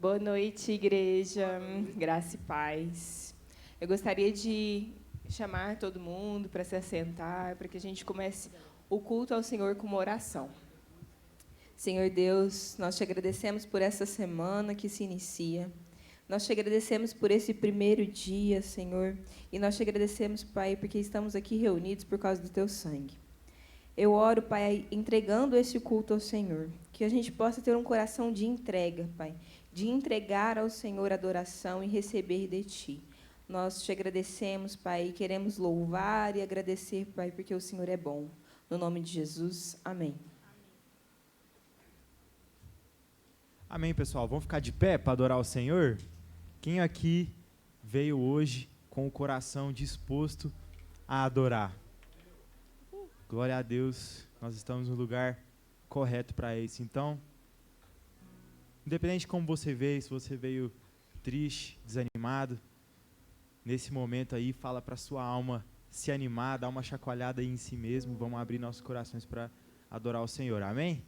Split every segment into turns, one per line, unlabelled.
Boa noite, igreja. Graça e paz. Eu gostaria de chamar todo mundo para se assentar, para que a gente comece o culto ao Senhor com uma oração. Senhor Deus, nós te agradecemos por essa semana que se inicia. Nós te agradecemos por esse primeiro dia, Senhor. E nós te agradecemos, Pai, porque estamos aqui reunidos por causa do teu sangue. Eu oro, Pai, entregando esse culto ao Senhor. Que a gente possa ter um coração de entrega, Pai. De entregar ao Senhor a adoração e receber de Ti. Nós te agradecemos, Pai, e queremos louvar e agradecer, Pai, porque o Senhor é bom. No nome de Jesus, amém.
Amém, pessoal. Vamos ficar de pé para adorar o Senhor? Quem aqui veio hoje com o coração disposto a adorar? Glória a Deus, nós estamos no lugar correto para isso. Então, independente de como você veio, se você veio triste, desanimado, nesse momento aí, fala para sua alma se animar, dar uma chacoalhada aí em si mesmo. Vamos abrir nossos corações para adorar o Senhor. Amém?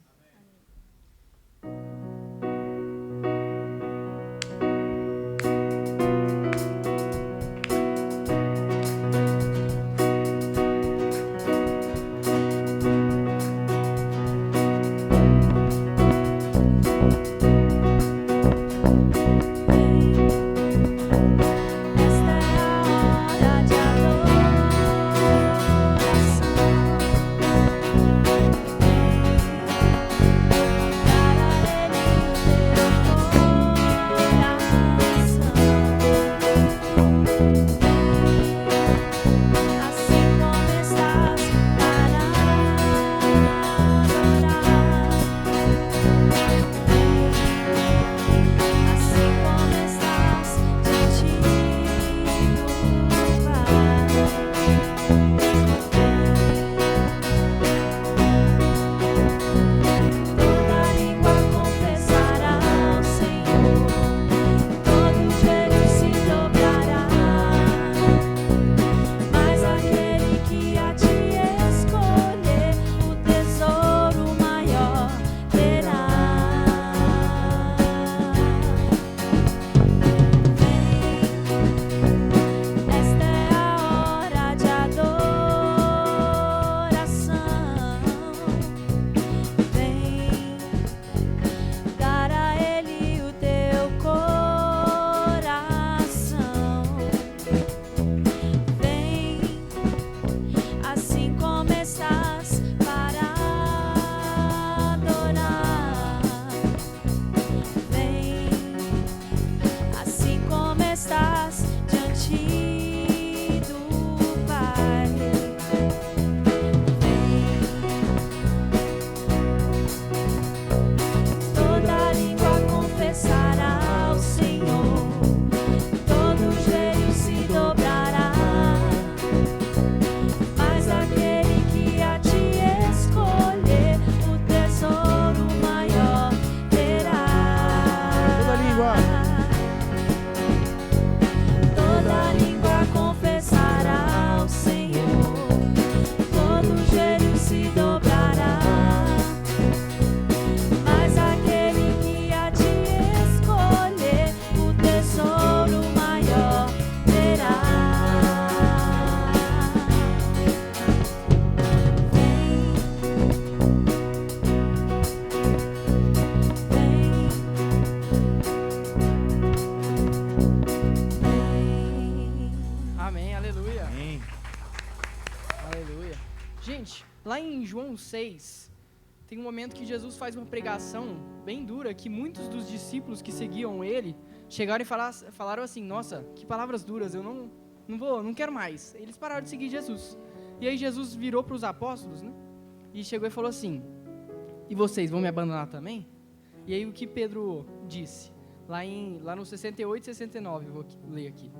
Lá em João 6, tem um momento que Jesus faz uma pregação bem dura, que muitos dos discípulos que seguiam ele chegaram e falaram assim: nossa, que palavras duras, eu não quero mais. Eles pararam de seguir Jesus. E aí Jesus virou para os apóstolos, né? E chegou e falou assim: e vocês vão me abandonar também? E aí o que Pedro disse? Lá no 68 e 69, eu vou ler aqui.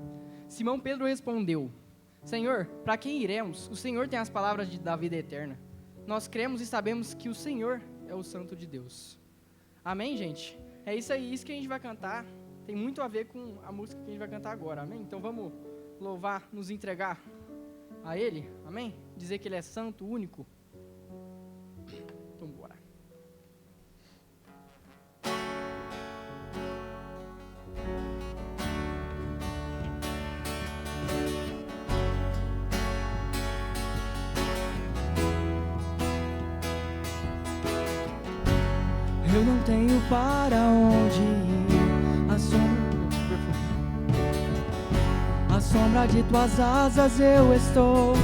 Simão Pedro respondeu: Senhor, para quem iremos? O Senhor tem as palavras da vida eterna. Nós cremos e sabemos que o Senhor é o Santo de Deus. Amém, gente? É isso aí, isso que a gente vai cantar. Tem muito a ver com a música que a gente vai cantar agora, amém? Então vamos louvar, nos entregar a Ele, amém? Dizer que Ele é santo, único. Então bora. tenho para onde ir. À sombra de tuas asas eu estou.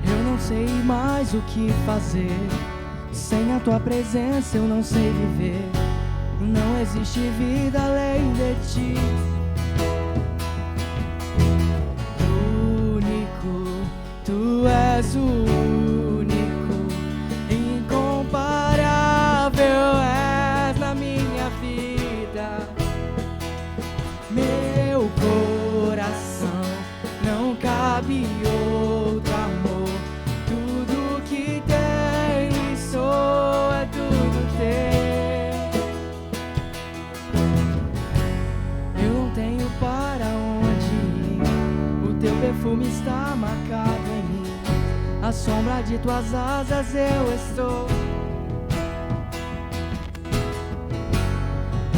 Eu não sei mais o que fazer. Sem a tua presença eu não sei viver. Não existe vida além de ti. Único, tu és o único, incomparável és na minha vida. Meu coração não cabe outro amor. Tudo que tenho e sou é tudo teu. Eu não tenho para onde ir. O teu perfume está marcado em mim. À sombra de tuas asas eu estou.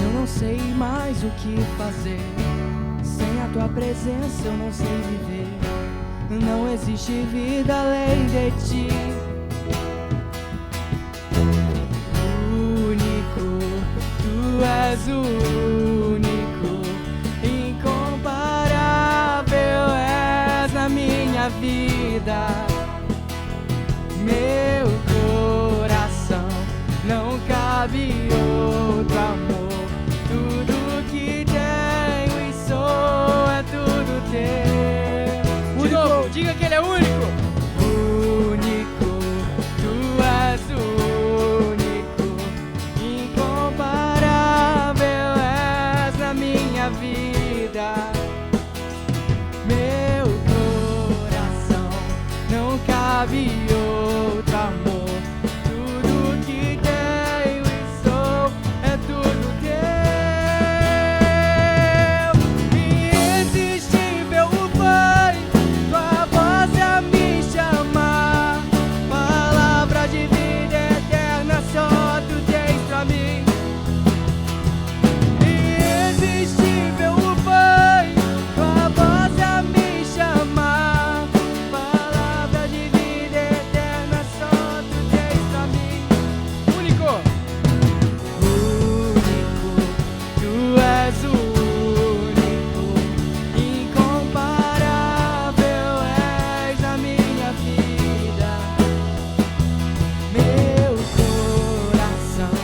Eu não sei mais o que fazer. Sem a tua presença eu não sei viver. Não existe vida além de ti. Único, tu és o único, incomparável és na minha vida. Meu coração não cabe outro amor. Tudo que tenho e sou é tudo teu. De novo, diga que ele é único. Único, tu és o único, incomparável és na minha vida. Meu coração não cabe outro amor. Tudo que tenho e sou é tudo teu. Irresistível Pai, tua voz é a me chamar. Palavra de vida eterna só tu tens pra mim. Irresistível Pai, tua voz é a me chamar. Palavra de vida eterna só tu tens pra mim. Único, único, tu és o único, incomparável és na minha vida. Meu coração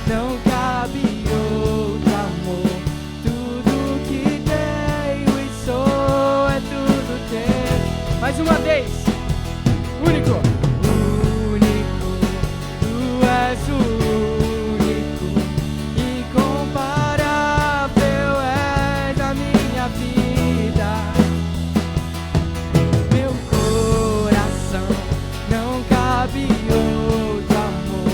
não cabe outro amor. Tudo que tenho e sou é tudo teu. Mais uma vez. Único, único, tu és o único, incomparável és na minha vida. Meu coração não cabe outro amor.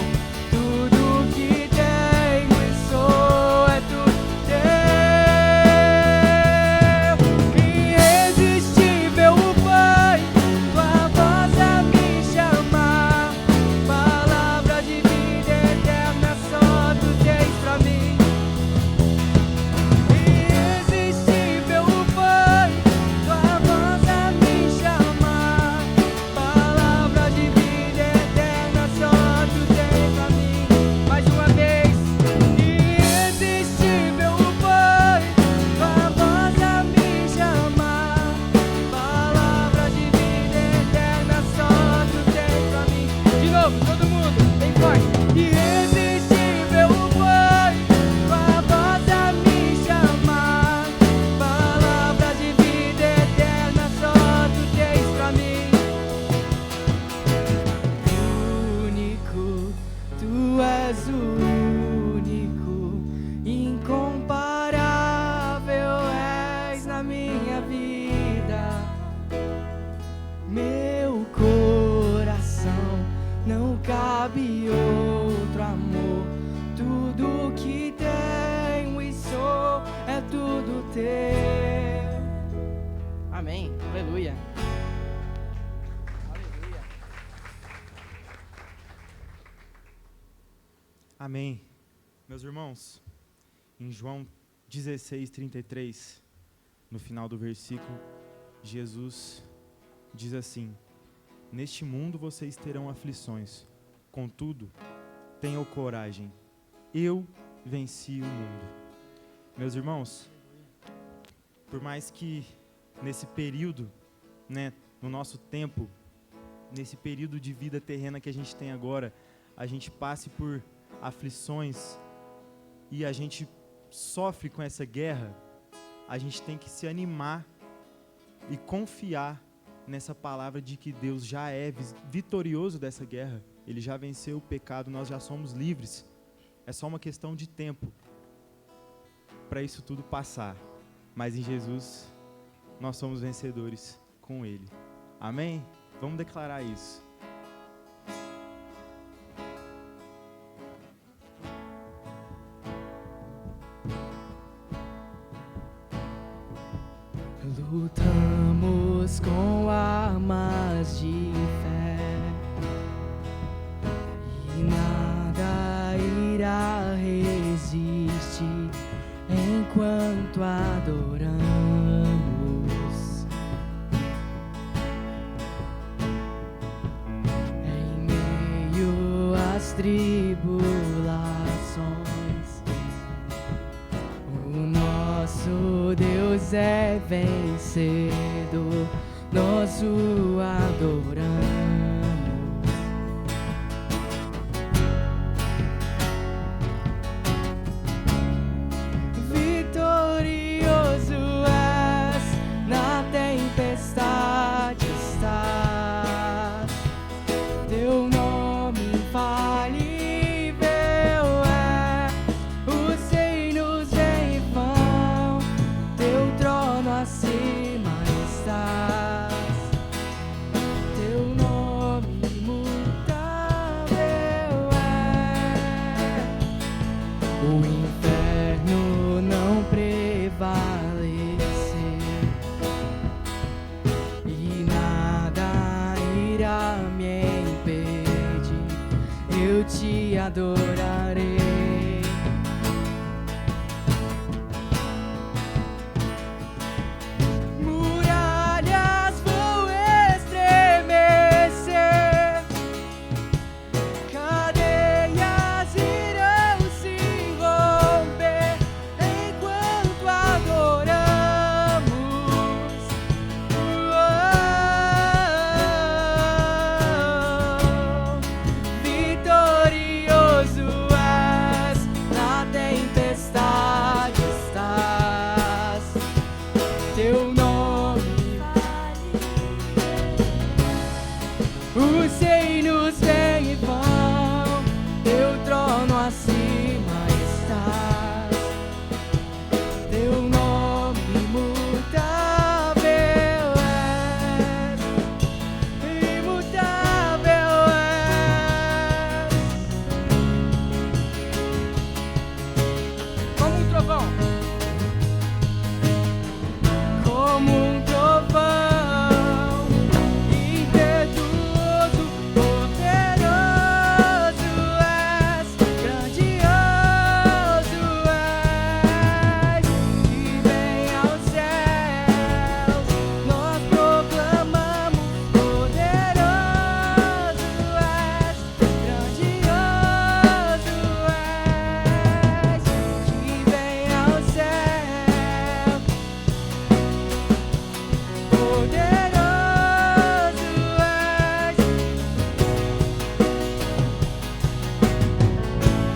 Tudo que tenho e sou é tudo teu. Irresistível Pai, tua voz a me chamar. Palavra de vida eterna só tu tens pra mim. Irresistível Pai, tua voz a me chamar. Palavra de vida eterna só tu tens pra mim. Mais uma vez. Irresistível Pai, tua voz a me chamar. Palavra de vida eterna só tu tens pra mim. De novo, todo mundo, bem forte. Irresistível Pai, tua voz a me chamar. Palavra de vida eterna só tu tens pra mim. Único, tu és o único, incomparável és na minha vida. Meu coração não cabe outro amor. Tudo que tenho e sou é tudo teu. Amém. Aleluia. Aleluia.
Amém. Meus irmãos, em João 16:33, no final do versículo, Jesus diz assim: neste mundo vocês terão aflições, Contudo, tenham coragem. Eu venci o mundo. Meus irmãos, por mais que nesse período, né, no nosso tempo, nesse período de vida terrena que a gente tem agora, a gente passe por aflições e a gente sofre com essa guerra, a gente tem que se animar e confiar nessa palavra de que Deus já é vitorioso dessa guerra. Ele já venceu o pecado, nós já somos livres. É só uma questão de tempo para isso tudo passar. Mas em Jesus, nós somos vencedores com Ele. Amém? Vamos declarar isso.
Lutamos com armas de fé e nada irá resistir enquanto adoramos. Em meio às tribulações, o nosso Deus é vencedor, nós o adoramos. Vitorioso és, na tempestade estás, teu nome infalível é, os reinos em vão, teu trono acima estás, teu nome imutável é, o inferno não prevaleceu e nada irá me impedir, eu te adorarei. Muralhas vão estremecer, cadeias irão se romper enquanto adoramos. Vitorioso és, na tempestade estás, teu nome os reinos vêm e vão, teu trono acima estás, teu nome imutável és, imutável és. Como um trovão, como um trovão, impetuoso, poderoso és, grandioso és, que vem aos céus, nós proclamamos, poderoso és, grandioso és, que vem aos céus, poderoso és,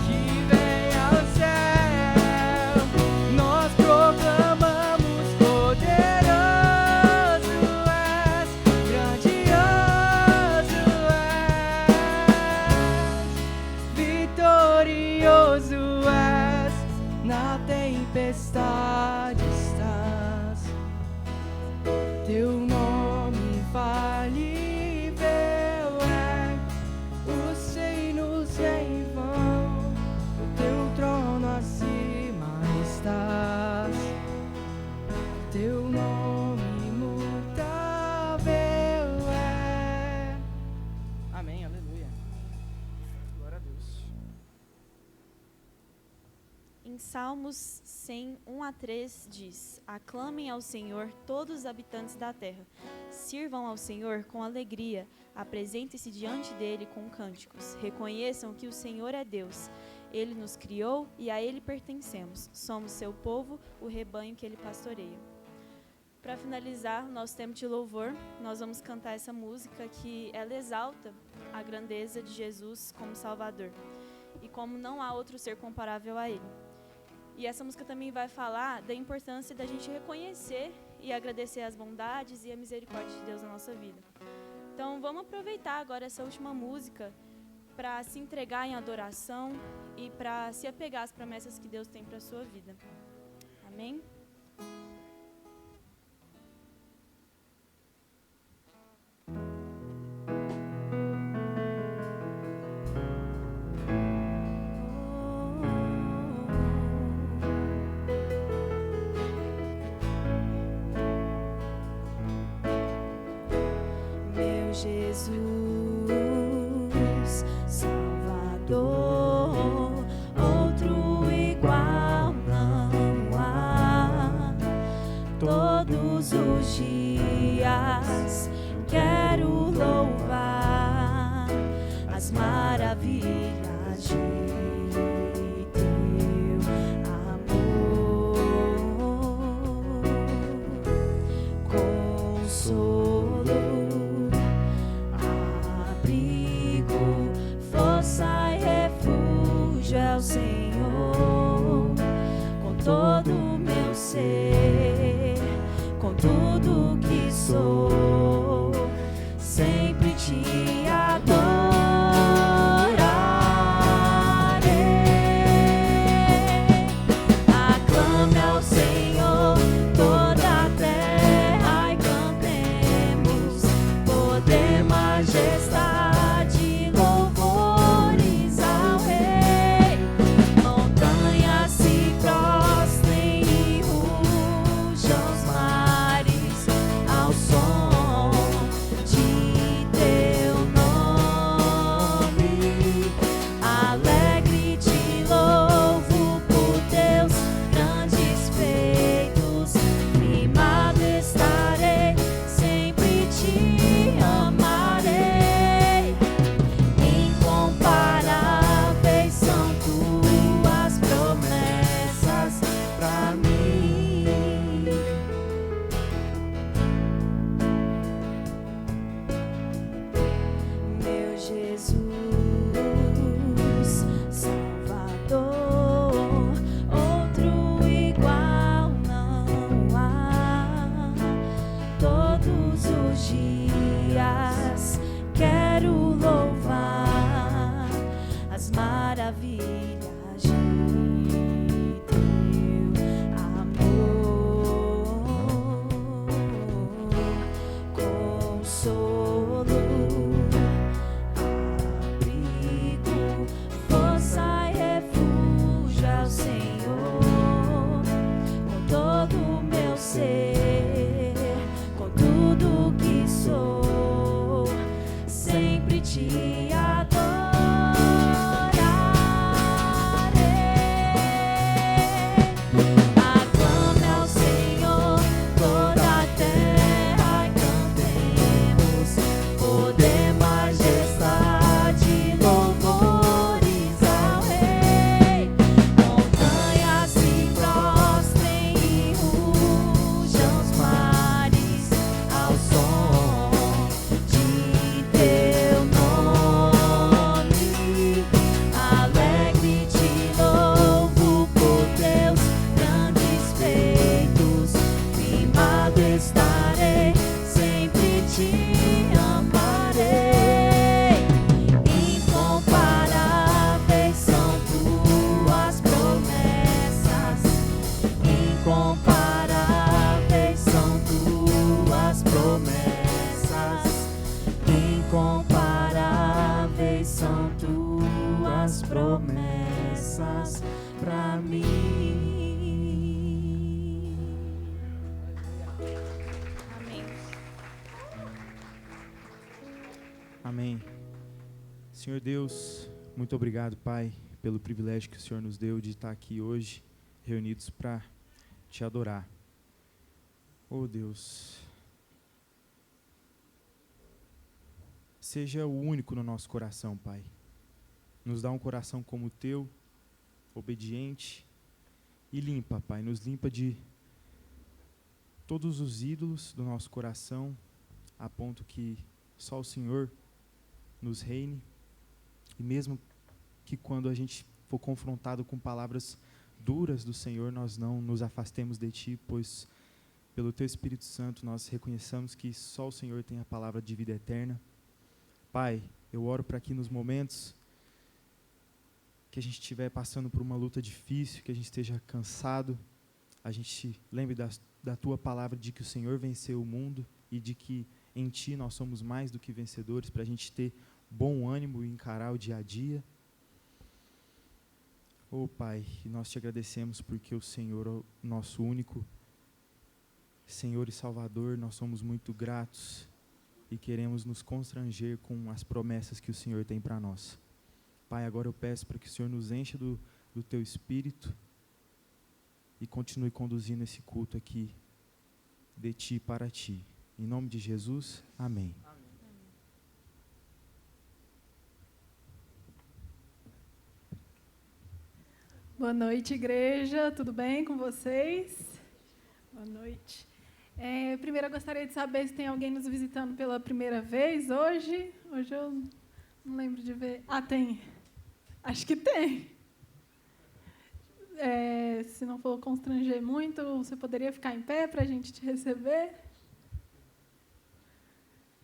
que vem aos céus, nós proclamamos, poderoso és, grandioso és, vitorioso és, na tempestade estás, teu nome infalível é, os reinos em vão, teu trono acima estás, teu nome imutável é. Amém, aleluia. Glória a Deus.
Em Salmos 100, 1 a 3 diz: Aclamem ao Senhor todos os habitantes da terra. Sirvam ao Senhor com alegria. Apresentem-se diante dele com cânticos. Reconheçam que o Senhor é Deus. Ele nos criou e a ele pertencemos. Somos seu povo, o rebanho que ele pastoreia. Para finalizar o nosso tempo de louvor, nós vamos cantar essa música que ela exalta a grandeza de Jesus como Salvador e como não há outro ser comparável a ele. E essa música também vai falar da importância da gente reconhecer e agradecer as bondades e a misericórdia de Deus na nossa vida. Então vamos aproveitar agora essa última música para se entregar em adoração e para se apegar às promessas que Deus tem para a sua vida. Amém? Meu Jesus, Salvador, outro igual não há. Todos os dias quero louvar as maravilhas de teu amor. Consolo, abrigo, força e refúgio é o Senhor. Com todo o meu ser, com tudo que sou, sempre te adorarei. Aclame ao Senhor toda a terra e cantemos poder, majestade, louvores ao Rei. Montanhas se prostrem e rujam os mares ao som de teu nome. Alegre te louvo por teus grandes feitos. Firmado estarei, sempre te amarei. Incomparáveis são tuas promessas pra mim. Meu Jesus, Salvador, outro igual não há. Todos os dias quero louvar as maravilhas de teu amor. Consolo, abrigo, força e refúgio é o Senhor. Com todo o meu ser, com tudo que sou, sempre te adorarei. Aclame ao Senhor toda a terra e cantemos poder, majestade, louvores ao Rei. Montanhas se prostrem e rujam os mares ao som de teu nome. Alegre te louvo por teus grandes feitos. Firmado estarei, sempre te amarei. Incomparáveis são tuas promessas. Incomparáveis são tuas promessas. Incomparáveis são tuas promessas pra mim. Amém.
Amém. Senhor Deus, muito obrigado, Pai, pelo privilégio que o Senhor nos deu de estar aqui hoje reunidos para te adorar. Oh Deus, seja o único no nosso coração, Pai. Nos dá um coração como o teu, obediente e limpa, Pai. Nos limpa de todos os ídolos do nosso coração, a ponto que só o Senhor nos reine. E mesmo que quando a gente for confrontado com palavras duras do Senhor, nós não nos afastemos de Ti, pois pelo Teu Espírito Santo nós reconheçamos que só o Senhor tem a palavra de vida eterna. Pai, eu oro para que nos momentos que a gente estiver passando por uma luta difícil, que a gente esteja cansado, a gente lembre da Tua palavra de que o Senhor venceu o mundo e de que em Ti nós somos mais do que vencedores, para a gente ter bom ânimo e encarar o dia a dia. Oh Pai, nós te agradecemos porque o Senhor é o nosso único Senhor e Salvador. Nós somos muito gratos e queremos nos constranger com as promessas que o Senhor tem para nós. Pai, agora eu peço para que o Senhor nos encha do Teu Espírito e continue conduzindo esse culto aqui de Ti para Ti. Em nome de Jesus, amém.
Boa noite, igreja. Tudo bem com vocês? Boa noite. Primeiro, eu gostaria de saber se tem alguém nos visitando pela primeira vez hoje. Hoje eu não lembro de ver. Ah, tem. Acho que tem. Se não for constranger muito, você poderia ficar em pé para a gente te receber?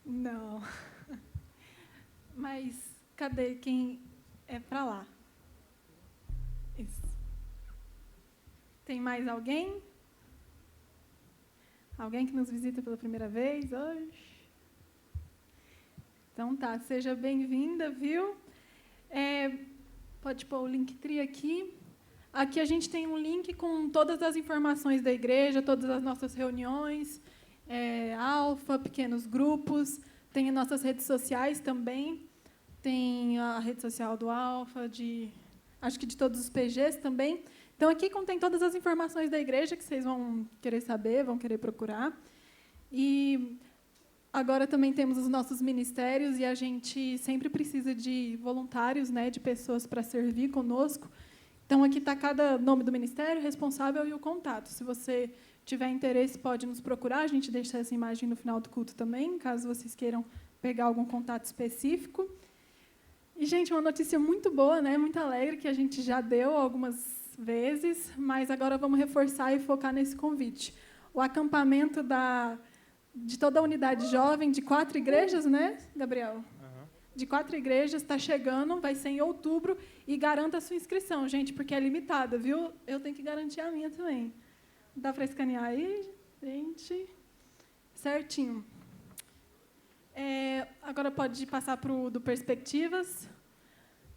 Não. Mas cadê quem é para lá? Isso. Tem mais alguém? Alguém que nos visita pela primeira vez hoje? Então tá, seja bem-vinda, viu? Pode pôr o Linktree aqui. Aqui a gente tem um link com todas as informações da igreja, todas as nossas reuniões, alfa, pequenos grupos, tem as nossas redes sociais também, tem a rede social do alfa, acho que de todos os PGs também. Então, aqui contém todas as informações da igreja que vocês vão querer saber, vão querer procurar. E agora também temos os nossos ministérios e a gente sempre precisa de voluntários, né, de pessoas para servir conosco. Então, aqui está cada nome do ministério, responsável e o contato. Se você tiver interesse, pode nos procurar. A gente deixa essa imagem no final do culto também, caso vocês queiram pegar algum contato específico. E, gente, uma notícia muito boa, né, muito alegre, que a gente já deu algumas vezes, mas agora vamos reforçar e focar nesse convite. O acampamento de toda a unidade jovem, de 4 igrejas, né, Gabriel? De 4 igrejas, está chegando, vai ser em outubro, e garanta a sua inscrição, gente, porque é limitada, viu? Eu tenho que garantir a minha também. Dá para escanear aí, gente? Certinho. Agora pode passar para o do Perspectivas.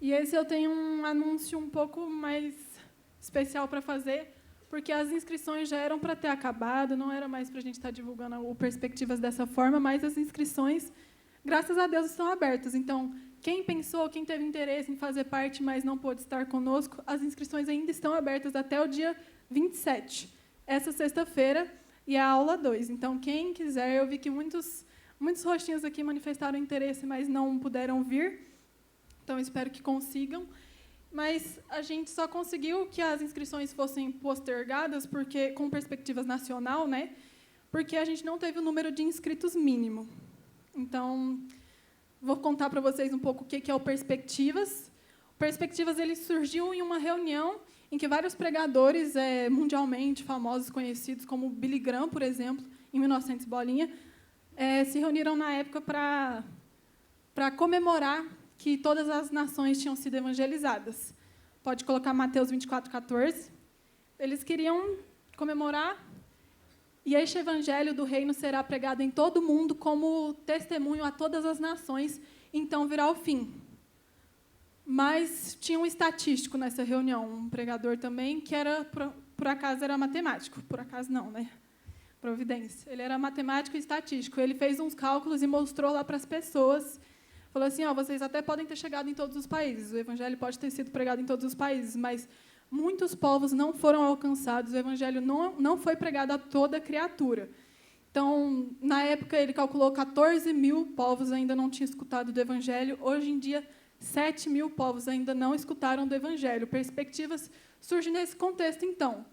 E esse eu tenho um anúncio um pouco mais especial para fazer, porque as inscrições já eram para ter acabado, não era mais para a gente estar divulgando o Perspectivas dessa forma, mas as inscrições, graças a Deus, estão abertas. Então, quem pensou, quem teve interesse em fazer parte, mas não pôde estar conosco, as inscrições ainda estão abertas até o dia 27, essa sexta-feira, e a aula 2. Então, quem quiser, eu vi que muitos rostinhos aqui manifestaram interesse, mas não puderam vir. Então, espero que consigam. Mas a gente só conseguiu que as inscrições fossem postergadas com Perspectivas Nacional, né? Porque a gente não teve o número de inscritos mínimo. Então, vou contar para vocês um pouco o que é o Perspectivas. O Perspectivas ele surgiu em uma reunião em que vários pregadores mundialmente famosos, conhecidos, como Billy Graham, por exemplo, em 1900 bolinha, se reuniram na época para comemorar que todas as nações tinham sido evangelizadas. Pode colocar Mateus 24:14. Eles queriam comemorar, e este evangelho do reino será pregado em todo o mundo como testemunho a todas as nações, então virá o fim. Mas tinha um estatístico nessa reunião, um pregador também, que por acaso era matemático. Por acaso não, né? Providência. Ele era matemático e estatístico. Ele fez uns cálculos e mostrou lá para as pessoas. Falou assim, vocês até podem ter chegado em todos os países, o evangelho pode ter sido pregado em todos os países, mas muitos povos não foram alcançados, o evangelho não foi pregado a toda criatura. Então, na época, ele calculou 14 mil povos ainda não tinham escutado do evangelho. Hoje em dia, 7 mil povos ainda não escutaram do evangelho. Perspectivas surgem nesse contexto, então,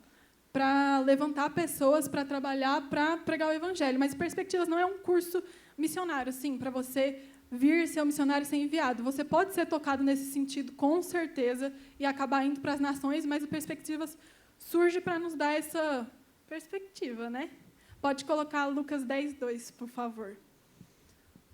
para levantar pessoas, para trabalhar, para pregar o evangelho. Mas Perspectivas não é um curso missionário, sim, para você vir ser um missionário e ser enviado. Você pode ser tocado nesse sentido, com certeza, e acabar indo para as nações, mas o Perspectivas surge para nos dar essa perspectiva, né? Pode colocar Lucas 10:2, por favor.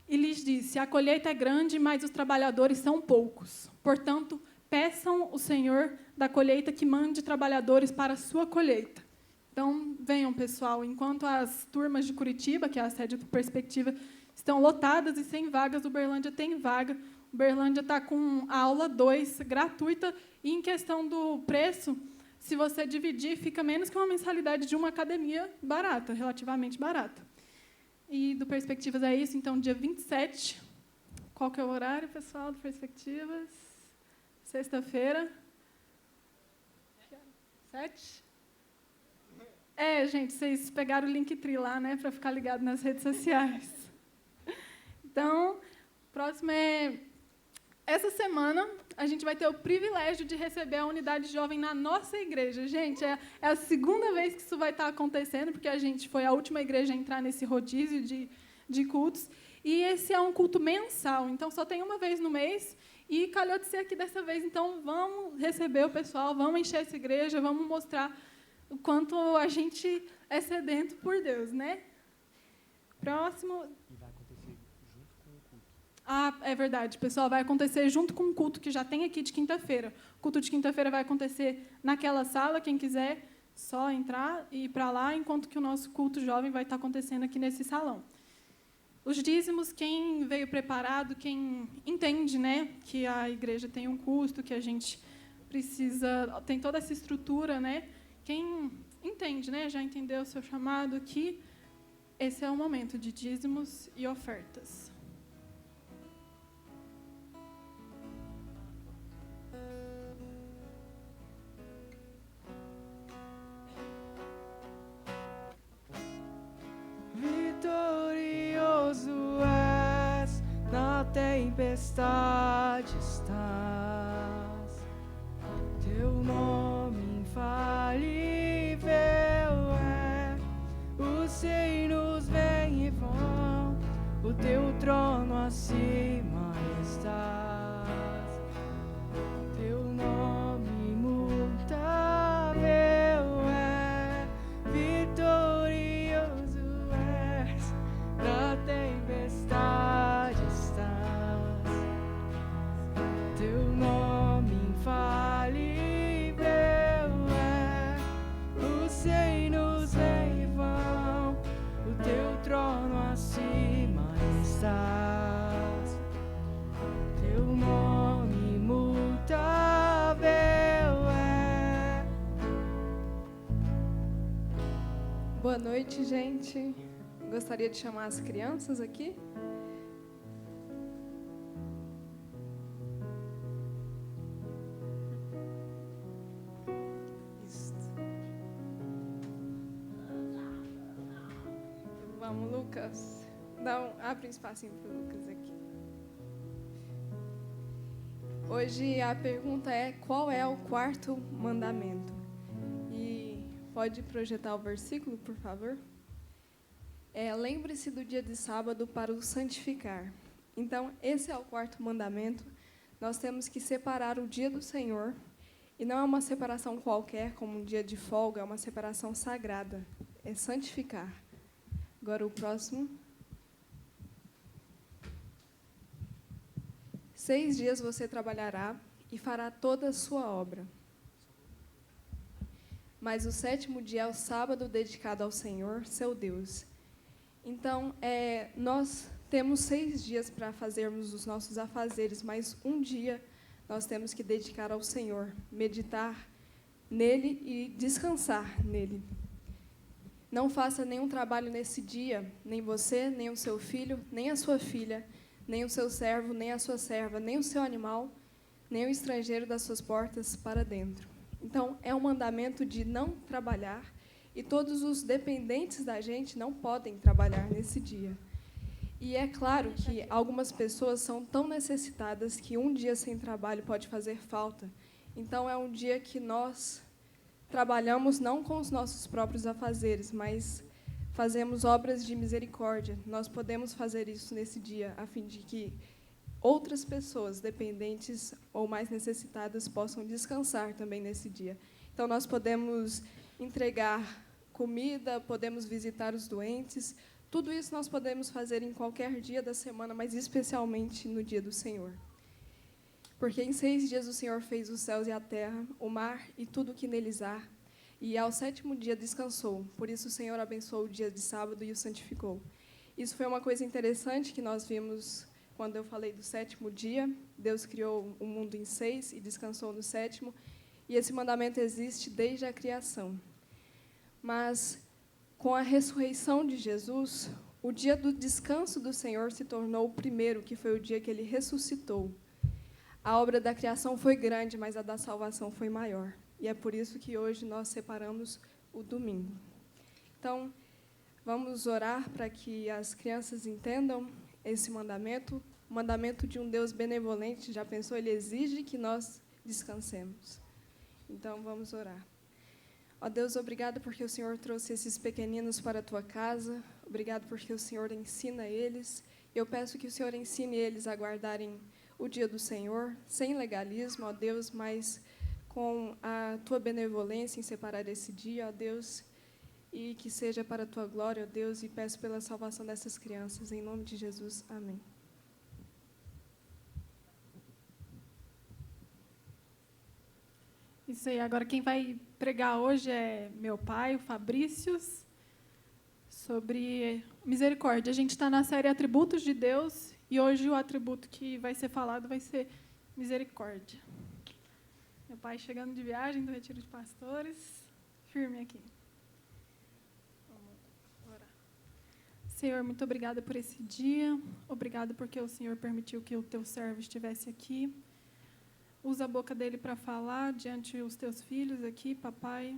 E lhes disse: a colheita é grande, mas os trabalhadores são poucos. Portanto, peçam o Senhor da colheita que mande trabalhadores para a sua colheita. Então, venham, pessoal. Enquanto as turmas de Curitiba, que é a sede do Perspectiva, estão lotadas e sem vagas, o Uberlândia tem vaga. O Uberlândia está com a aula 2 gratuita. E, em questão do preço, se você dividir, fica menos que uma mensalidade de uma academia barata, relativamente barata. E do Perspectivas é isso. Então, dia 27. Qual que é o horário, pessoal, do Perspectivas? Sexta-feira. 7? Gente, vocês pegaram o Linktree lá, né, para ficar ligado nas redes sociais. Então, próximo é... Essa semana, a gente vai ter o privilégio de receber a unidade jovem na nossa igreja. Gente, é a segunda vez que isso vai estar acontecendo, porque a gente foi a última igreja a entrar nesse rodízio de cultos. E esse é um culto mensal, então só tem uma vez no mês. E calhou de ser aqui dessa vez. Então, vamos receber o pessoal, vamos encher essa igreja, vamos mostrar o quanto a gente é sedento por Deus, né? Próximo... é verdade, pessoal, vai acontecer junto com o culto que já tem aqui de quinta-feira. O culto de quinta-feira vai acontecer naquela sala, quem quiser só entrar e ir para lá, enquanto que o nosso culto jovem vai estar acontecendo aqui nesse salão. Os dízimos, quem veio preparado, quem entende, né, que a igreja tem um custo, que a gente precisa, tem toda essa estrutura, né, quem entende, né, já entendeu o seu chamado aqui, esse é o momento de dízimos e ofertas.
Vitorioso és, na tempestade estás. Teu nome infalível é, os reinos vêm e vão, o teu trono acima estás. Teu nome imutável é, vitorioso és, na tempestade estás. Teu nome infalível é, os reinos vêm e vão, o teu trono acima estás. Teu nome imutável é.
Boa noite, gente. Gostaria de chamar as crianças aqui. Isso. Vamos, Lucas. Abre um espacinho para o Lucas aqui. Hoje a pergunta é: qual é o quarto mandamento? E pode projetar o versículo, por favor? Lembre-se do dia de sábado para o santificar. Então, esse é o quarto mandamento. Nós temos que separar o dia do Senhor. E não é uma separação qualquer, como um dia de folga, é uma separação sagrada. É santificar. Agora o próximo. 6 dias você trabalhará e fará toda a sua obra. Mas o 7º dia é o sábado dedicado ao Senhor, seu Deus. Então, nós temos 6 dias para fazermos os nossos afazeres, mas um dia nós temos que dedicar ao Senhor, meditar nele e descansar nele. Não faça nenhum trabalho nesse dia, nem você, nem o seu filho, nem a sua filha, nem o seu servo, nem a sua serva, nem o seu animal, nem o estrangeiro das suas portas para dentro. Então, é um mandamento de não trabalhar, e todos os dependentes da gente não podem trabalhar nesse dia. E é claro que algumas pessoas são tão necessitadas que um dia sem trabalho pode fazer falta. Então, é um dia que nós trabalhamos não com os nossos próprios afazeres, mas fazemos obras de misericórdia. Nós podemos fazer isso nesse dia, a fim de que outras pessoas dependentes ou mais necessitadas possam descansar também nesse dia. Então, nós podemos entregar comida, podemos visitar os doentes. Tudo isso nós podemos fazer em qualquer dia da semana, mas especialmente no dia do Senhor. Porque em 6 dias o Senhor fez os céus e a terra, o mar e tudo o que neles há, e ao 7º dia descansou. Por isso o Senhor abençoou o dia de sábado e o santificou. Isso foi uma coisa interessante que nós vimos quando eu falei do 7º dia. Deus criou o mundo em 6 e descansou no 7º, e esse mandamento existe desde a criação. Mas, com a ressurreição de Jesus, o dia do descanso do Senhor se tornou o primeiro, que foi o dia que Ele ressuscitou. A obra da criação foi grande, mas a da salvação foi maior. E é por isso que hoje nós separamos o domingo. Então, vamos orar para que as crianças entendam esse mandamento, o mandamento de um Deus benevolente. Já pensou? Ele exige que nós descansemos. Então, vamos orar. Ó Deus, obrigado porque o Senhor trouxe esses pequeninos para a Tua casa. Obrigado porque o Senhor ensina eles. Eu peço que o Senhor ensine eles a guardarem o dia do Senhor, sem legalismo, ó Deus, mas com a Tua benevolência em separar esse dia, ó Deus, e que seja para a Tua glória, ó Deus, e peço pela salvação dessas crianças. Em nome de Jesus, amém.
Isso aí. Agora, quem vai pregar hoje é meu pai, o Fabrícios, sobre misericórdia. A gente está na série Atributos de Deus, e hoje o atributo que vai ser falado vai ser misericórdia. Meu pai chegando de viagem do Retiro de Pastores, firme aqui. Vamos orar. Senhor, muito obrigada por esse dia. Obrigada porque o Senhor permitiu que o Teu servo estivesse aqui. Usa a boca dele para falar diante dos Teus filhos aqui, papai.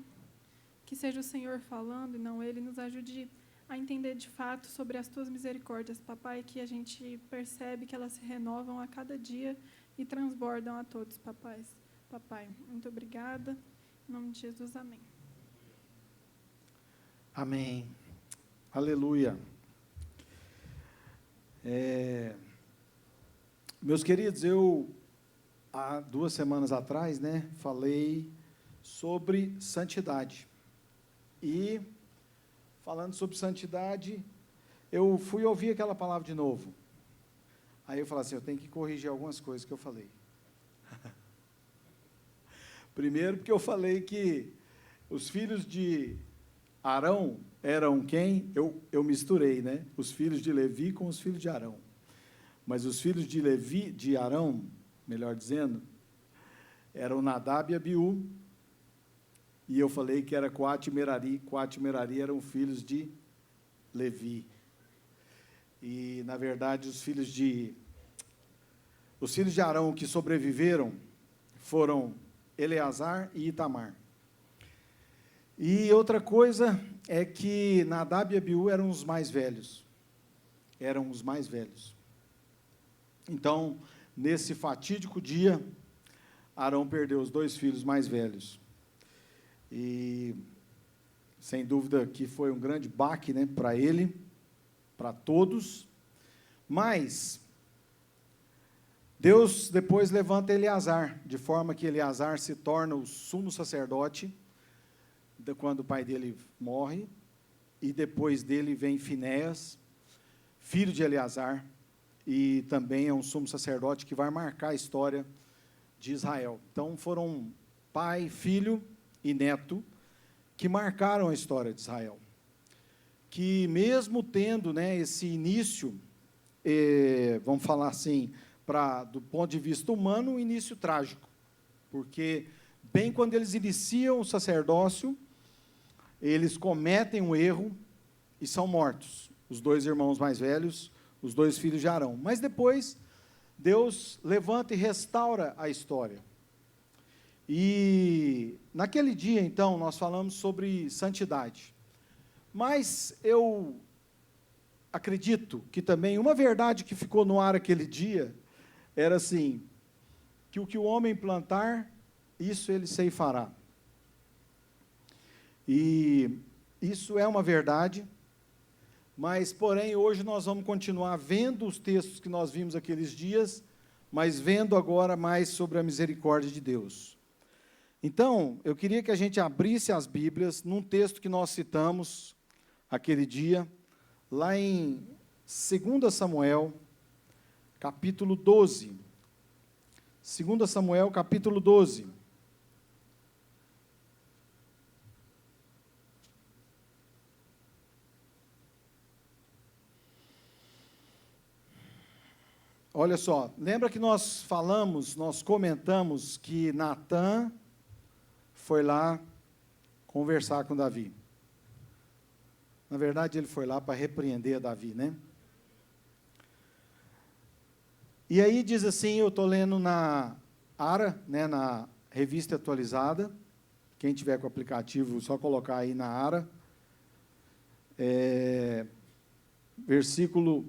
Que seja o Senhor falando e não ele. Nos ajude a entender de fato sobre as Tuas misericórdias, papai, que a gente percebe que elas se renovam a cada dia e transbordam a todos, papai. Papai, muito obrigada. Em nome de Jesus, amém.
Amém. Aleluia. Meus queridos, eu, há 2 semanas atrás, falei sobre santidade. E, falando sobre santidade, eu fui ouvir aquela palavra de novo. Aí eu falei assim, eu tenho que corrigir algumas coisas que eu falei. Primeiro, porque eu falei que os filhos de Arão eram quem? Eu misturei, os filhos de Levi com os filhos de Arão. Mas os filhos de Levi, de Arão, melhor dizendo, eram Nadab e Abiú. E eu falei que era Coate e Merari. Coate e Merari eram filhos de Levi. E, na verdade, os filhos de Arão que sobreviveram foram Eleazar e Itamar. E outra coisa é que Nadab e Abiú eram os mais velhos. Eram os mais velhos. Então, nesse fatídico dia, Arão perdeu os 2 filhos mais velhos. E, sem dúvida, que foi um grande baque, para ele, para todos. Mas Deus depois levanta Eleazar, de forma que Eleazar se torna o sumo sacerdote, quando o pai dele morre, e depois dele vem Finéias, filho de Eleazar, e também é um sumo sacerdote que vai marcar a história de Israel. Então, foram pai, filho e neto que marcaram a história de Israel. Que mesmo tendo esse início, vamos falar assim, do ponto de vista humano, um início trágico. Porque, bem quando eles iniciam o sacerdócio, eles cometem um erro e são mortos. Os 2 irmãos mais velhos, os 2 filhos de Arão. Mas depois, Deus levanta e restaura a história. E naquele dia, então, nós falamos sobre santidade. Mas eu acredito que também uma verdade que ficou no ar aquele dia era assim, que o que o homem plantar, isso ele ceifará. E isso é uma verdade, mas, porém, hoje nós vamos continuar vendo os textos que nós vimos aqueles dias, mas vendo agora mais sobre a misericórdia de Deus. Então, eu queria que a gente abrisse as Bíblias num texto que nós citamos aquele dia, lá em 2 Samuel, capítulo 12. 2 Samuel, capítulo 12. Olha só, lembra que nós falamos, nós comentamos que Natã foi lá conversar com Davi. Na verdade, ele foi lá para repreender Davi, né? E aí diz assim, eu estou lendo na ARA, né, na revista atualizada, quem tiver com o aplicativo, só colocar aí na ARA, versículo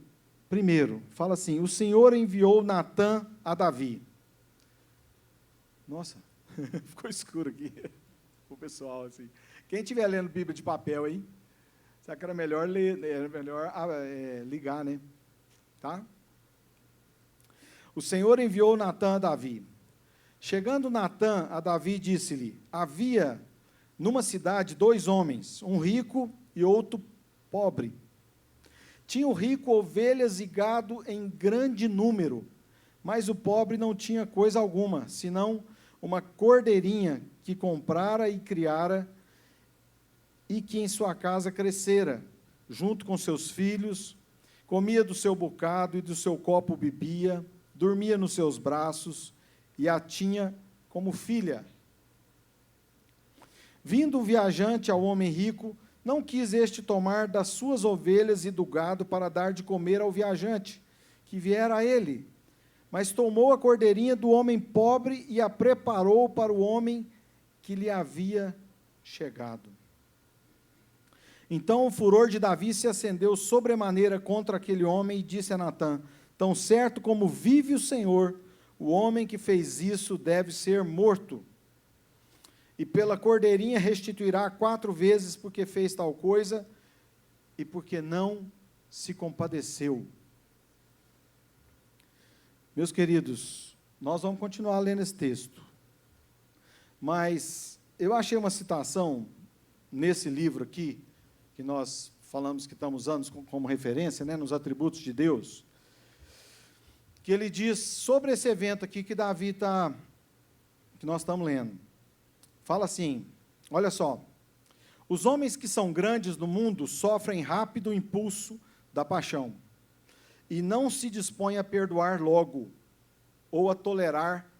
1, fala assim, o Senhor enviou Natã a Davi. Nossa, ficou escuro aqui, o pessoal, assim. Quem estiver lendo Bíblia de papel aí, será que era melhor ler, era melhor ligar, né? Tá? O Senhor enviou Natã a Davi. Chegando Natã a Davi, disse-lhe, havia numa cidade 2 homens, um rico e outro pobre. Tinha o rico ovelhas e gado em grande número, mas o pobre não tinha coisa alguma, senão uma cordeirinha que comprara e criara, e que em sua casa crescera, junto com seus filhos, comia do seu bocado e do seu copo bebia, dormia nos seus braços e a tinha como filha. Vindo o viajante ao homem rico, não quis este tomar das suas ovelhas e do gado para dar de comer ao viajante, que viera a ele, mas tomou a cordeirinha do homem pobre e a preparou para o homem que lhe havia chegado. Então o furor de Davi se acendeu sobremaneira contra aquele homem e disse a Natã, tão certo como vive o Senhor, o homem que fez isso deve ser morto. E pela cordeirinha restituirá 4 vezes porque fez tal coisa e porque não se compadeceu. Meus queridos, nós vamos continuar lendo esse texto. Mas eu achei uma citação nesse livro aqui, que nós falamos que estamos usando como referência, né, nos atributos de Deus, que ele diz sobre esse evento aqui que Davi que nós estamos lendo. Fala assim, olha só, os homens que são grandes no mundo sofrem rápido impulso da paixão e não se dispõem a perdoar logo ou a tolerar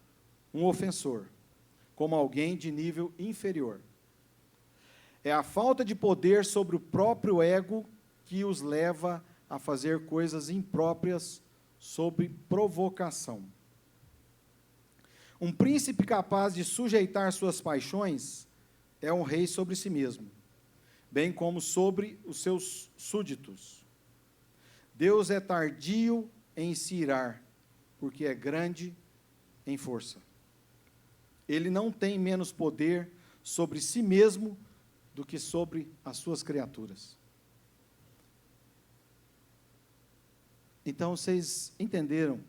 um ofensor, como alguém de nível inferior. É a falta de poder sobre o próprio ego que os leva a fazer coisas impróprias sob provocação. Um príncipe capaz de sujeitar suas paixões é um rei sobre si mesmo, bem como sobre os seus súditos. Deus é tardio em se irar, porque é grande em força. Ele não tem menos poder sobre si mesmo do que sobre as suas criaturas. Então, vocês entenderam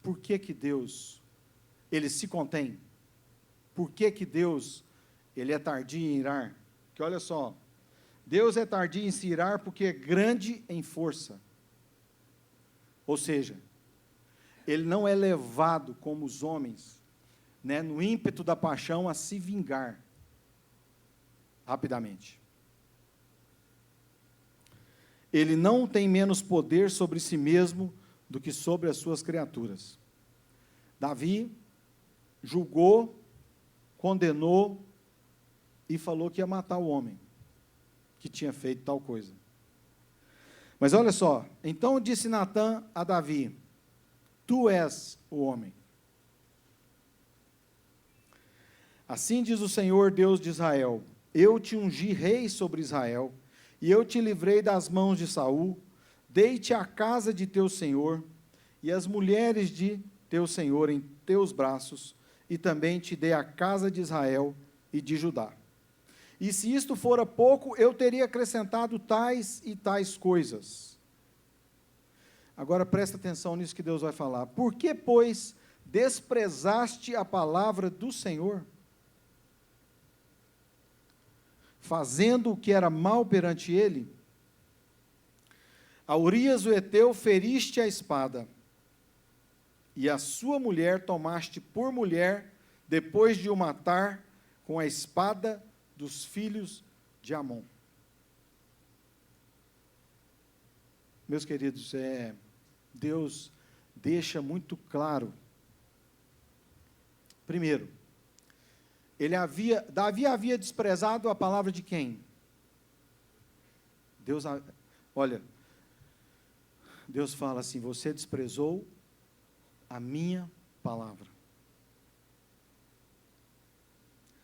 por que que Deus, ele se contém? Por que que Deus, ele é tardio em irar? Porque olha só, Deus é tardio em se irar porque é grande em força. Ou seja, ele não é levado como os homens, né, no ímpeto da paixão a se vingar rapidamente. Ele não tem menos poder sobre si mesmo do que sobre as suas criaturas. Davi julgou, condenou e falou que ia matar o homem que tinha feito tal coisa. Mas olha só, então disse Natã a Davi, tu és o homem. Assim diz o Senhor, Deus de Israel: eu te ungi rei sobre Israel, e eu te livrei das mãos de Saul, dei-te a casa de teu senhor, e as mulheres de teu senhor em teus braços, e também te dei a casa de Israel e de Judá. E se isto fora pouco, eu teria acrescentado tais e tais coisas. Agora presta atenção nisso que Deus vai falar. Por que, pois, desprezaste a palavra do Senhor, fazendo o que era mal perante ele? A Urias o Heteu feriste a espada, e a sua mulher tomaste por mulher, depois de o matar com a espada dos filhos de Amon. Meus queridos, Deus deixa muito claro. Primeiro, Davi havia desprezado a palavra de quem? Olha, Deus fala assim: você desprezou a minha palavra.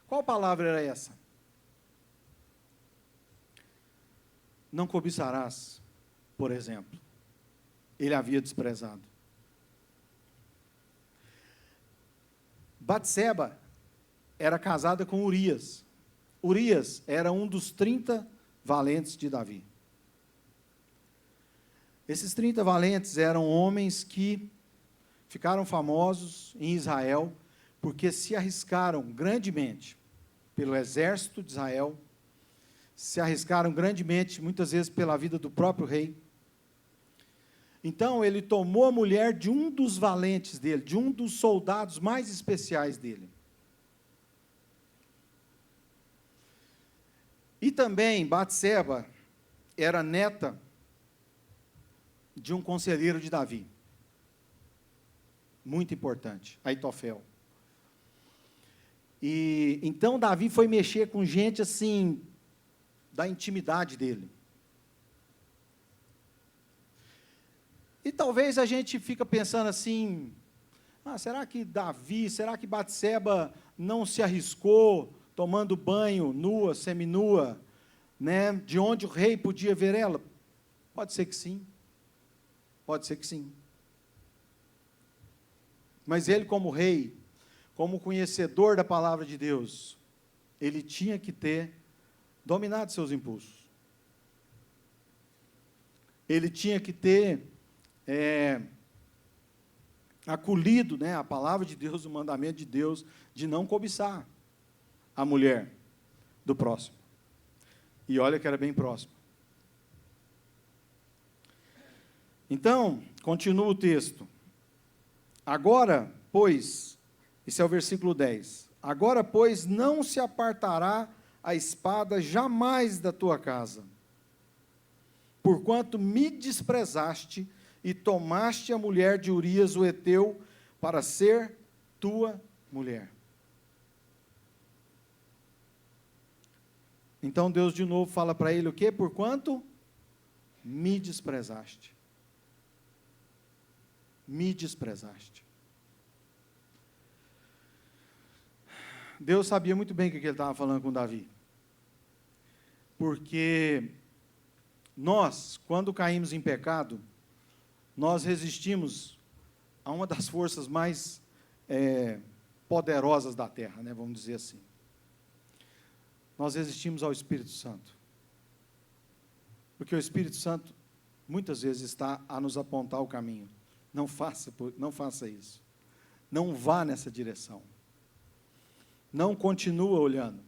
Qual palavra era essa? Não cobiçarás, por exemplo. Ele havia desprezado. Batseba era casada com Urias. Urias era um dos 30 valentes de Davi. Esses 30 valentes eram homens que ficaram famosos em Israel porque se arriscaram grandemente pelo exército de Israel, se arriscaram grandemente, muitas vezes, pela vida do próprio rei. Então, ele tomou a mulher de um dos valentes dele, de um dos soldados mais especiais dele. E também, Batseba era neta de um conselheiro de Davi. Muito importante, Aitofel. E então Davi foi mexer com gente assim, da intimidade dele. E talvez a gente fica pensando assim, será que Batseba não se arriscou tomando banho, nua, seminua, né, de onde o rei podia ver ela? Pode ser que sim. Pode ser que sim. Mas ele, como rei, como conhecedor da palavra de Deus, ele tinha que ter dominado seus impulsos. Ele tinha que ter acolhido, né, a palavra de Deus, o mandamento de Deus, de não cobiçar a mulher do próximo. E olha que era bem próximo. Então, continua o texto. Agora, pois, esse é o versículo 10. Agora, pois, não se apartará a espada jamais da tua casa, porquanto me desprezaste e tomaste a mulher de Urias o Heteu para ser tua mulher. Então Deus de novo fala para ele o quê? Porquanto me desprezaste. Me desprezaste. Deus sabia muito bem o que ele estava falando com Davi. Porque nós, quando caímos em pecado, nós resistimos a uma das forças mais poderosas da terra, né, vamos dizer assim. Nós resistimos ao Espírito Santo. Porque o Espírito Santo, muitas vezes, está a nos apontar o caminho. Não faça isso. Não vá nessa direção. Não continua olhando.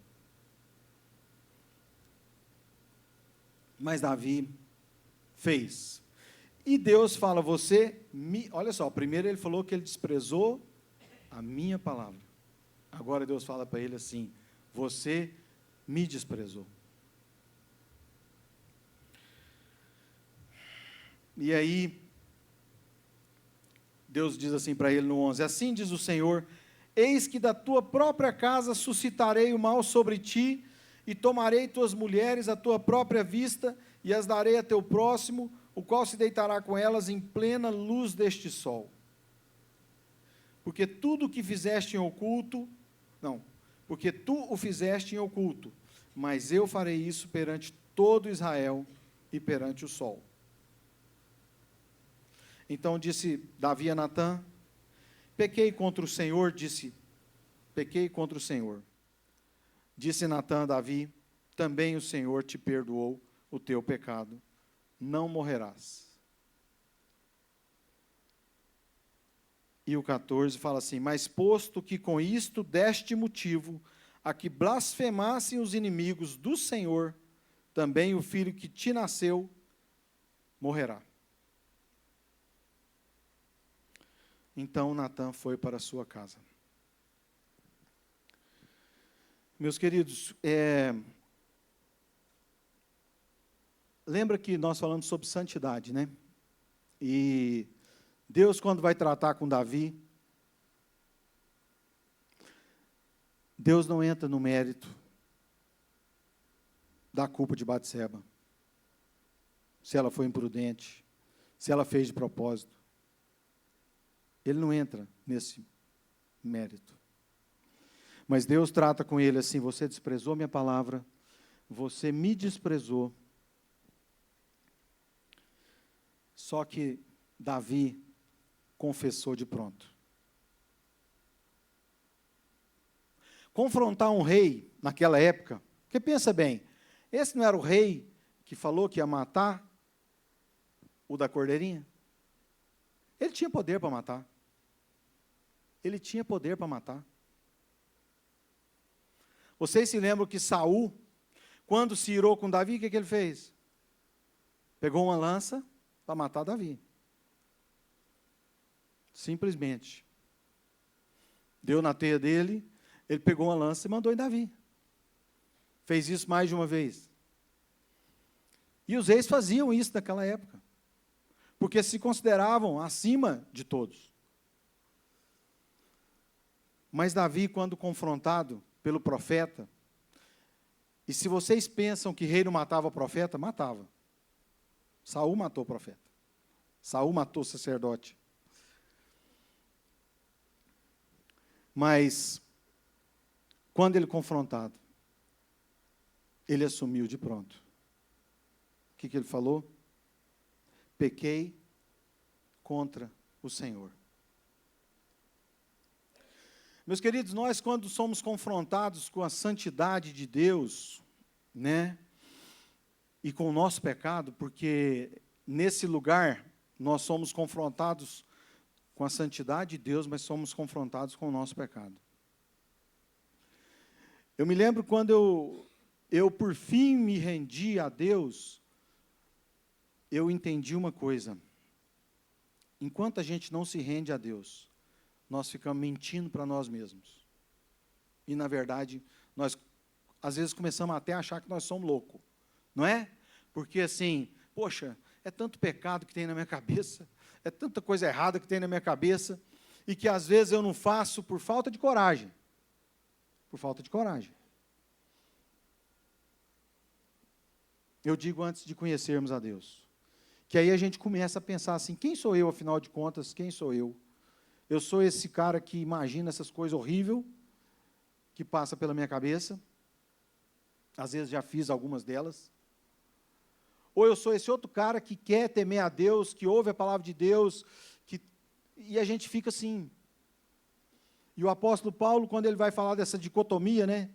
Mas Davi fez. E Deus fala, olha só, primeiro ele falou que ele desprezou a minha palavra. Agora Deus fala para ele assim, você me desprezou. E aí, Deus diz assim para ele no 11, assim diz o Senhor, eis que da tua própria casa suscitarei o mal sobre ti, e tomarei tuas mulheres à tua própria vista, e as darei a teu próximo, o qual se deitará com elas em plena luz deste sol. Porque tudo o que fizeste em oculto, porque tu o fizeste em oculto, mas eu farei isso perante todo Israel e perante o sol. Então disse Davi a Natã, pequei contra o Senhor, pequei contra o Senhor. Disse Natã a Davi, também o Senhor te perdoou o teu pecado, não morrerás. E o 14 fala assim, mas posto que com isto deste motivo a que blasfemassem os inimigos do Senhor, também o filho que te nasceu morrerá. Então Natã foi para a sua casa. Meus queridos, lembra que nós falamos sobre santidade, né? E Deus, quando vai tratar com Davi, Deus não entra no mérito da culpa de Batseba. Se ela foi imprudente, se ela fez de propósito. Ele não entra nesse mérito. Mas Deus trata com ele assim, você desprezou minha palavra, você me desprezou. Só que Davi confessou de pronto. Confrontar um rei naquela época, porque pensa bem, esse não era o rei que falou que ia matar o da cordeirinha? Ele tinha poder para matar. Ele tinha poder para matar. Vocês se lembram que Saul, quando se irou com Davi, o que ele fez? Pegou uma lança para matar Davi. Simplesmente. Deu na teia dele, ele pegou uma lança e mandou em Davi. Fez isso mais de uma vez. E os reis faziam isso naquela época, porque se consideravam acima de todos. Mas Davi, quando confrontado pelo profeta, e se vocês pensam que rei não matava o profeta, matava. Saul matou o profeta. Saul matou o sacerdote. Mas, quando ele confrontado, ele assumiu de pronto. O que ele falou? Pequei contra o Senhor. Meus queridos, nós quando somos confrontados com a santidade de Deus, né, e com o nosso pecado, porque nesse lugar nós somos confrontados com a santidade de Deus, mas somos confrontados com o nosso pecado. Eu me lembro quando eu por fim me rendi a Deus, eu entendi uma coisa. Enquanto a gente não se rende a Deus, nós ficamos mentindo para nós mesmos. E, na verdade, nós, às vezes, começamos até a achar que nós somos loucos. Não é? Porque, assim, poxa, é tanto pecado que tem na minha cabeça, é tanta coisa errada que tem na minha cabeça, e que, às vezes, eu não faço por falta de coragem. Por falta de coragem. Eu digo antes de conhecermos a Deus. Que aí a gente começa a pensar assim, quem sou eu, afinal de contas, quem sou eu? Eu sou esse cara que imagina essas coisas horríveis que passa pela minha cabeça. Às vezes já fiz algumas delas. Ou eu sou esse outro cara que quer temer a Deus, que ouve a palavra de Deus, e a gente fica assim. E o apóstolo Paulo, quando ele vai falar dessa dicotomia, né?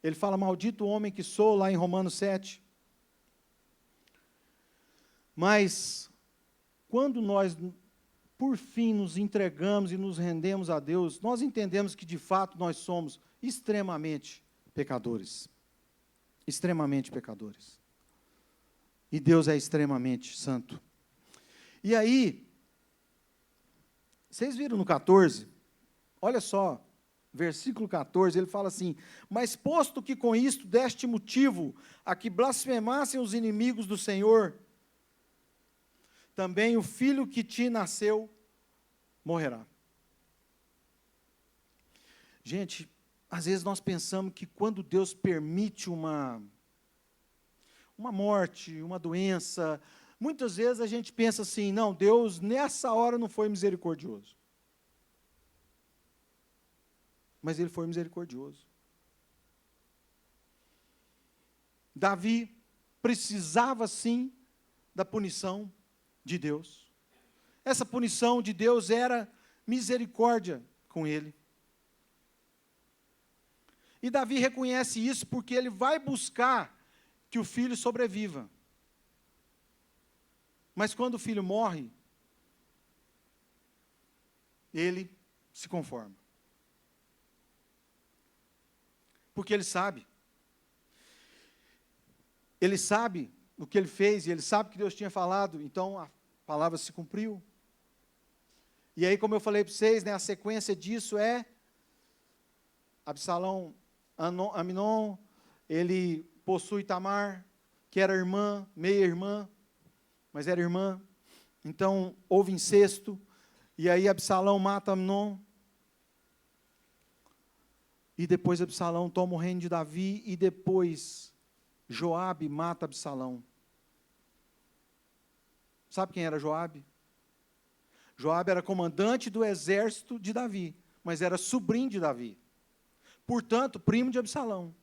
Ele fala, maldito o homem que sou, lá em Romanos 7. Mas, quando nós por fim nos entregamos e nos rendemos a Deus, nós entendemos que de fato nós somos extremamente pecadores. Extremamente pecadores. E Deus é extremamente santo. E aí, vocês viram no 14? Olha só, versículo 14, ele fala assim, mas posto que com isto deste motivo a que blasfemassem os inimigos do Senhor, também o filho que te nasceu morrerá. Gente, às vezes nós pensamos que quando Deus permite uma morte, uma doença, muitas vezes a gente pensa assim, não, Deus nessa hora não foi misericordioso. Mas Ele foi misericordioso. Davi precisava sim da punição de Deus. Essa punição de Deus era misericórdia com ele. E Davi reconhece isso porque ele vai buscar que o filho sobreviva. Mas quando o filho morre, ele se conforma. Porque ele sabe. Ele sabe o que ele fez, e ele sabe que Deus tinha falado, então a palavra se cumpriu. E aí, como eu falei para vocês, né, a sequência disso é Absalão, Aminon, ele possui Tamar, que era irmã, meia-irmã, mas era irmã. Então, houve incesto, e aí Absalão mata Aminon. E depois Absalão toma o reino de Davi, e depois Joabe mata Absalão. Sabe quem era Joabe? Joabe era comandante do exército de Davi, mas era sobrinho de Davi. Portanto, primo de Absalão.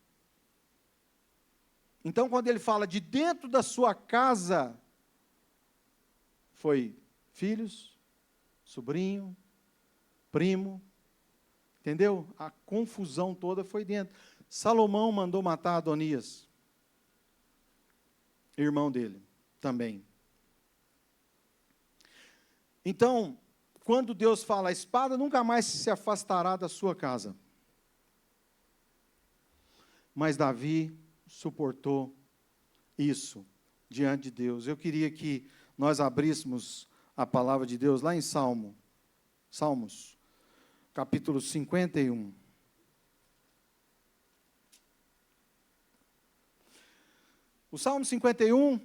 Então, quando ele fala de dentro da sua casa, foi filhos, sobrinho, primo, entendeu? A confusão toda foi dentro. Salomão mandou matar Adonias, irmão dele, também. Então, quando Deus fala, a espada nunca mais se afastará da sua casa. Mas Davi suportou isso diante de Deus. Eu queria que nós abríssemos a palavra de Deus lá em Salmos, capítulo 51. O Salmo 51,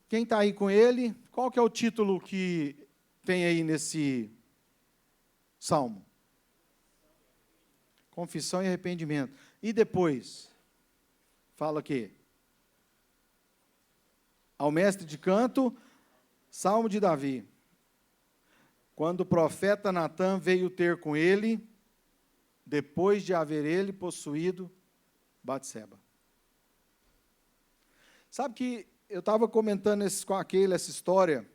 quem está aí com ele, qual que é o título que tem aí nesse salmo? Confissão e arrependimento. E depois, fala o quê? Ao mestre de canto, Salmo de Davi. Quando o profeta Natã veio ter com ele, depois de haver ele possuído Batseba. Sabe que eu estava comentando com aquele essa história,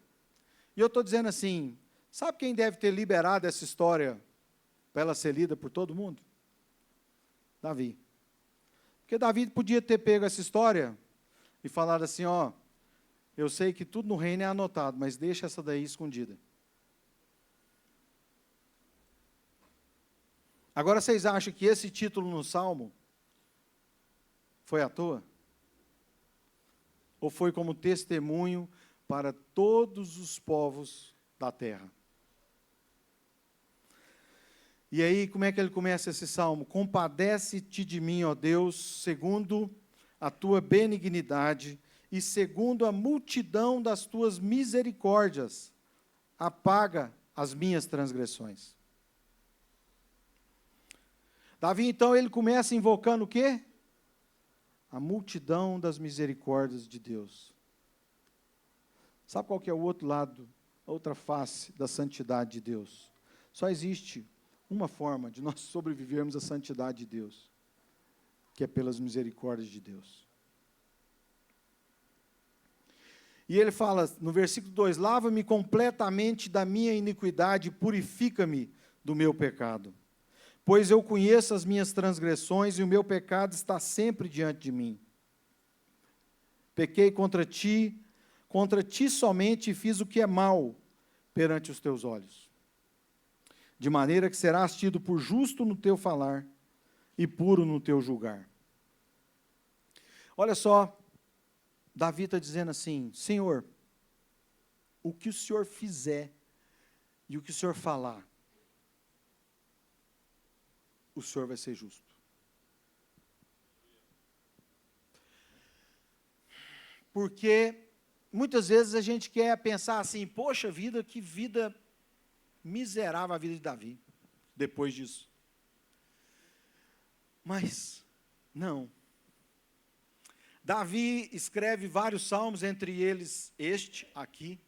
e eu estou dizendo assim, sabe quem deve ter liberado essa história para ela ser lida por todo mundo? Davi. Porque Davi podia ter pego essa história e falado assim, ó, eu sei que tudo no reino é anotado, mas deixa essa daí escondida. Agora, vocês acham que esse título no Salmo foi à toa? Ou foi como testemunho para todos os povos da terra? E aí, como é que ele começa esse salmo? Compadece-te de mim, ó Deus, segundo a tua benignidade e segundo a multidão das tuas misericórdias, apaga as minhas transgressões. Davi, então, ele começa invocando o quê? A multidão das misericórdias de Deus. Sabe qual que é o outro lado, a outra face da santidade de Deus? Só existe uma forma de nós sobrevivermos à santidade de Deus, que é pelas misericórdias de Deus. E ele fala, no versículo 2, lava-me completamente da minha iniquidade, purifica-me do meu pecado. Pois eu conheço as minhas transgressões e o meu pecado está sempre diante de mim. Pequei contra ti somente fiz o que é mal perante os teus olhos. De maneira que serás tido por justo no teu falar e puro no teu julgar. Olha só, Davi está dizendo assim, Senhor, o que o Senhor fizer e o que o Senhor falar, o Senhor vai ser justo. Porque muitas vezes a gente quer pensar assim, poxa vida, que vida miserável a vida de Davi, depois disso. Mas, não. Davi escreve vários salmos, entre eles este aqui,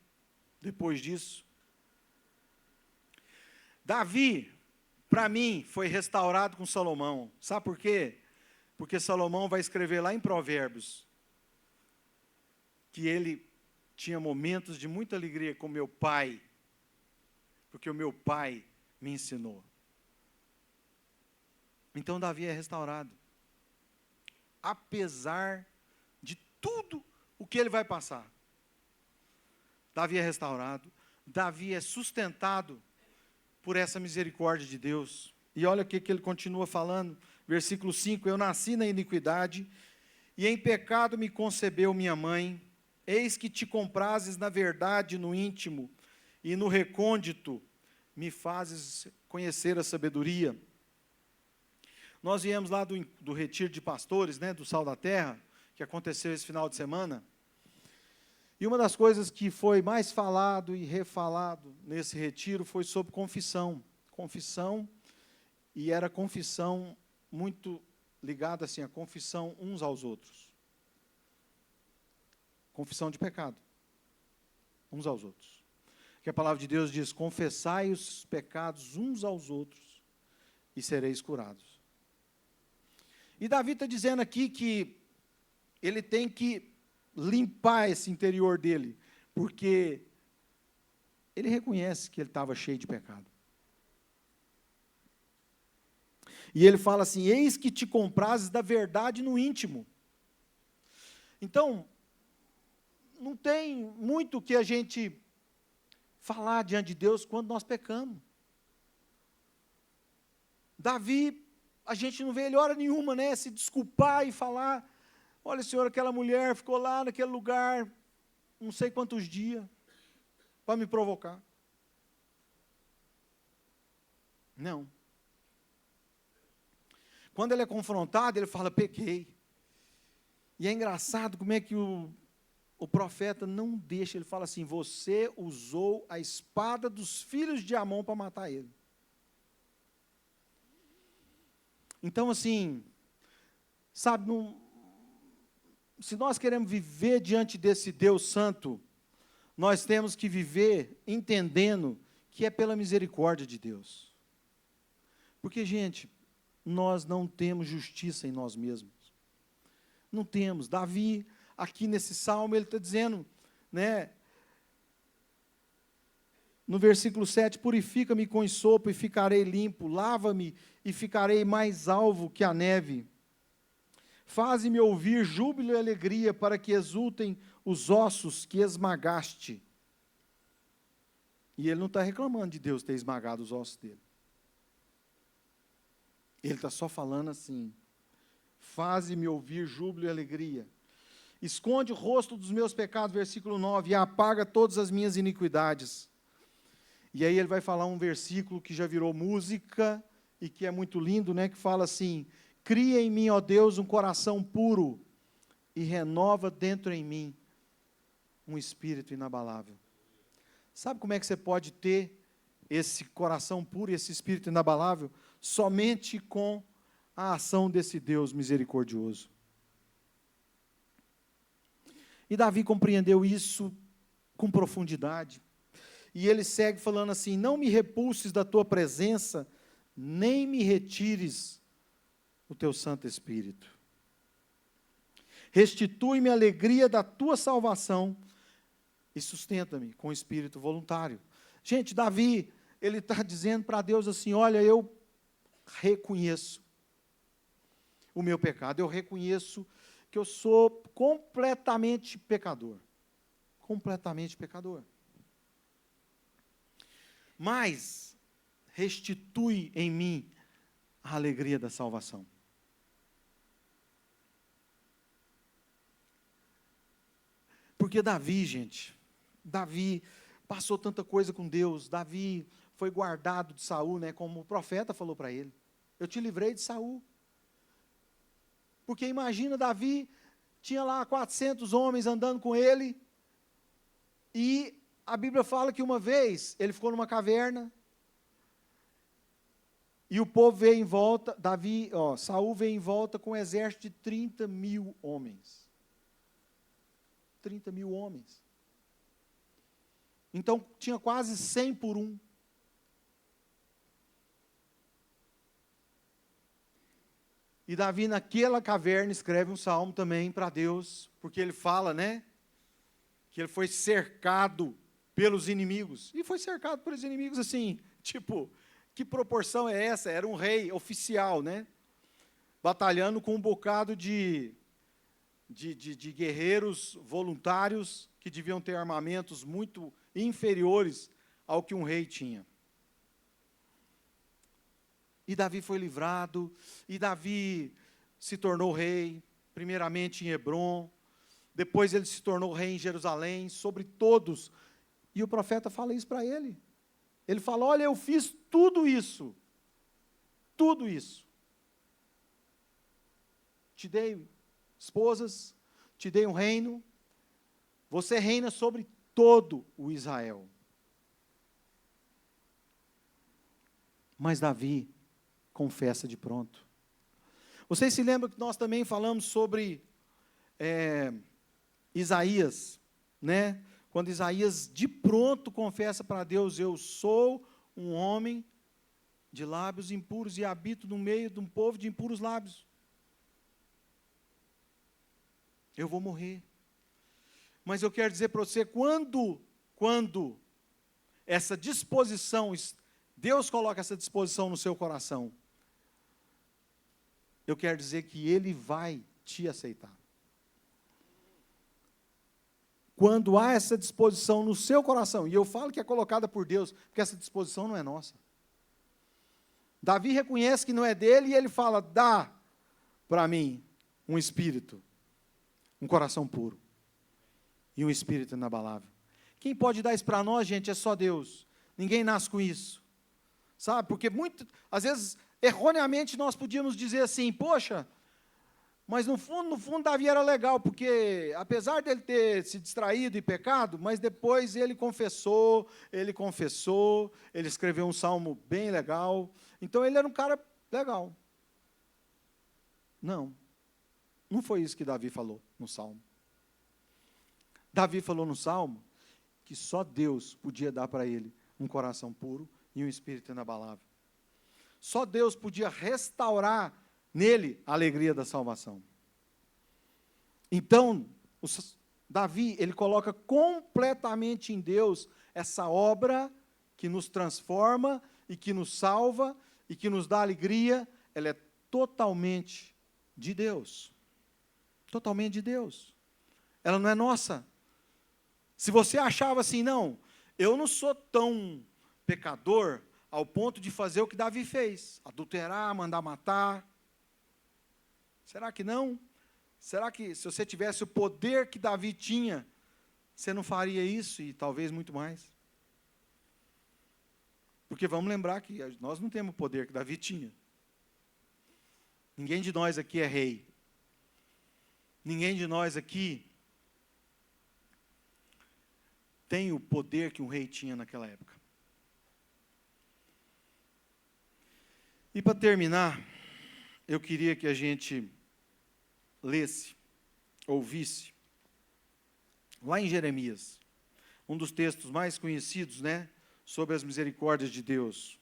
depois disso. Davi, para mim, foi restaurado com Salomão. Sabe por quê? Porque Salomão vai escrever lá em Provérbios, que ele tinha momentos de muita alegria com meu pai, porque o meu pai me ensinou. Então Davi é restaurado. Apesar de tudo o que ele vai passar. Davi é restaurado. Davi é sustentado por essa misericórdia de Deus. E olha o que ele continua falando, versículo 5, eu nasci na iniquidade, e em pecado me concebeu minha mãe, eis que te comprases na verdade no íntimo, e no recôndito me fazes conhecer a sabedoria. Nós viemos lá do retiro de pastores, né, do Sal da Terra, que aconteceu esse final de semana, e uma das coisas que foi mais falado e refalado nesse retiro foi sobre confissão. Confissão, e era confissão muito ligada assim, a confissão uns aos outros. Confissão de pecado. Uns aos outros. Que a palavra de Deus diz, confessai os pecados uns aos outros e sereis curados. E Davi está dizendo aqui que ele tem que limpar esse interior dele, porque ele reconhece que ele estava cheio de pecado. E ele fala assim, eis que te comprases da verdade no íntimo. Então, não tem muito que a gente falar diante de Deus quando nós pecamos. Davi, a gente não vê ele hora nenhuma, né, se desculpar e falar, olha, Senhor, aquela mulher ficou lá naquele lugar, não sei quantos dias, para me provocar. Não. Quando ele é confrontado, ele fala, pequei. E é engraçado como é que o profeta não deixa, ele fala assim, você usou a espada dos filhos de Amon para matar ele. Então, assim, sabe, se nós queremos viver diante desse Deus santo, nós temos que viver entendendo que é pela misericórdia de Deus. Porque, gente, nós não temos justiça em nós mesmos. Não temos. Davi, aqui nesse salmo, ele está dizendo, né, no versículo 7, purifica-me com ensopo e ficarei limpo, lava-me e ficarei mais alvo que a neve. Faze-me ouvir júbilo e alegria, para que exultem os ossos que esmagaste. E ele não está reclamando de Deus ter esmagado os ossos dele. Ele está só falando assim, faze-me ouvir júbilo e alegria. Esconde o rosto dos meus pecados, versículo 9, e apaga todas as minhas iniquidades. E aí ele vai falar um versículo que já virou música, e que é muito lindo, né, que fala assim, cria em mim, ó Deus, um coração puro, e renova dentro em mim um espírito inabalável. Sabe como é que você pode ter esse coração puro e esse espírito inabalável? Somente com a ação desse Deus misericordioso. E Davi compreendeu isso com profundidade. E ele segue falando assim, não me repulses da tua presença, nem me retires o teu Santo Espírito. Restitui-me a alegria da tua salvação e sustenta-me com espírito voluntário. Gente, Davi, ele está dizendo para Deus assim, olha, eu reconheço o meu pecado, eu reconheço que eu sou completamente pecador. Completamente pecador. Mas restitui em mim a alegria da salvação. Porque Davi, gente, Davi passou tanta coisa com Deus, Davi foi guardado de Saul, né, como o profeta falou para ele, eu te livrei de Saul. Porque imagina, Davi tinha lá 400 homens andando com ele, e a Bíblia fala que uma vez ele ficou numa caverna, e o povo veio em volta, Saul veio em volta com um exército de 30 mil homens. 30 mil homens. Então, tinha quase 100 por um. E Davi, naquela caverna, escreve um salmo também para Deus, porque ele fala, né? que ele foi cercado pelos inimigos. E foi cercado pelos inimigos assim, tipo, que proporção é essa? Era um rei oficial, né? Batalhando com um bocado de guerreiros voluntários que deviam ter armamentos muito inferiores ao que um rei tinha. E Davi foi livrado, e Davi se tornou rei, primeiramente em Hebrom, depois ele se tornou rei em Jerusalém, sobre todos. E o profeta fala isso para ele. Ele fala, olha, eu fiz tudo isso. Te dei esposas, te dei um reino, você reina sobre todo o Israel. Mas Davi confessa de pronto. Vocês se lembram que nós também falamos sobre Isaías, né? Quando Isaías de pronto confessa para Deus, eu sou um homem de lábios impuros e habito no meio de um povo de impuros lábios. Eu vou morrer. Mas eu quero dizer para você, quando essa disposição, Deus coloca essa disposição no seu coração, eu quero dizer que Ele vai te aceitar. Quando há essa disposição no seu coração, e eu falo que é colocada por Deus, porque essa disposição não é nossa. Davi reconhece que não é dele, e ele fala, dá para mim um espírito, um coração puro, e um espírito inabalável. Quem pode dar isso para nós, gente, é só Deus. Ninguém nasce com isso. Sabe, porque às vezes, erroneamente, nós podíamos dizer assim, poxa, mas no fundo, Davi era legal, porque apesar dele ter se distraído e pecado, mas depois ele confessou, ele escreveu um salmo bem legal, então ele era um cara legal. Não foi isso que Davi falou no salmo. Davi falou no salmo que só Deus podia dar para ele um coração puro e um espírito inabalável. Só Deus podia restaurar nele a alegria da salvação. Então, Davi, ele coloca completamente em Deus essa obra que nos transforma e que nos salva e que nos dá alegria, ela é totalmente de Deus. Totalmente de Deus. Ela não é nossa. Se você achava assim, não, eu não sou tão pecador ao ponto de fazer o que Davi fez, adulterar, mandar matar. Será que não? Será que se você tivesse o poder que Davi tinha, você não faria isso e talvez muito mais? Porque vamos lembrar que nós não temos o poder que Davi tinha. Ninguém de nós aqui é rei. Ninguém de nós aqui tem o poder que um rei tinha naquela época. E para terminar, eu queria que a gente lesse, ouvisse, lá em Jeremias, um dos textos mais conhecidos, né, sobre as misericórdias de Deus.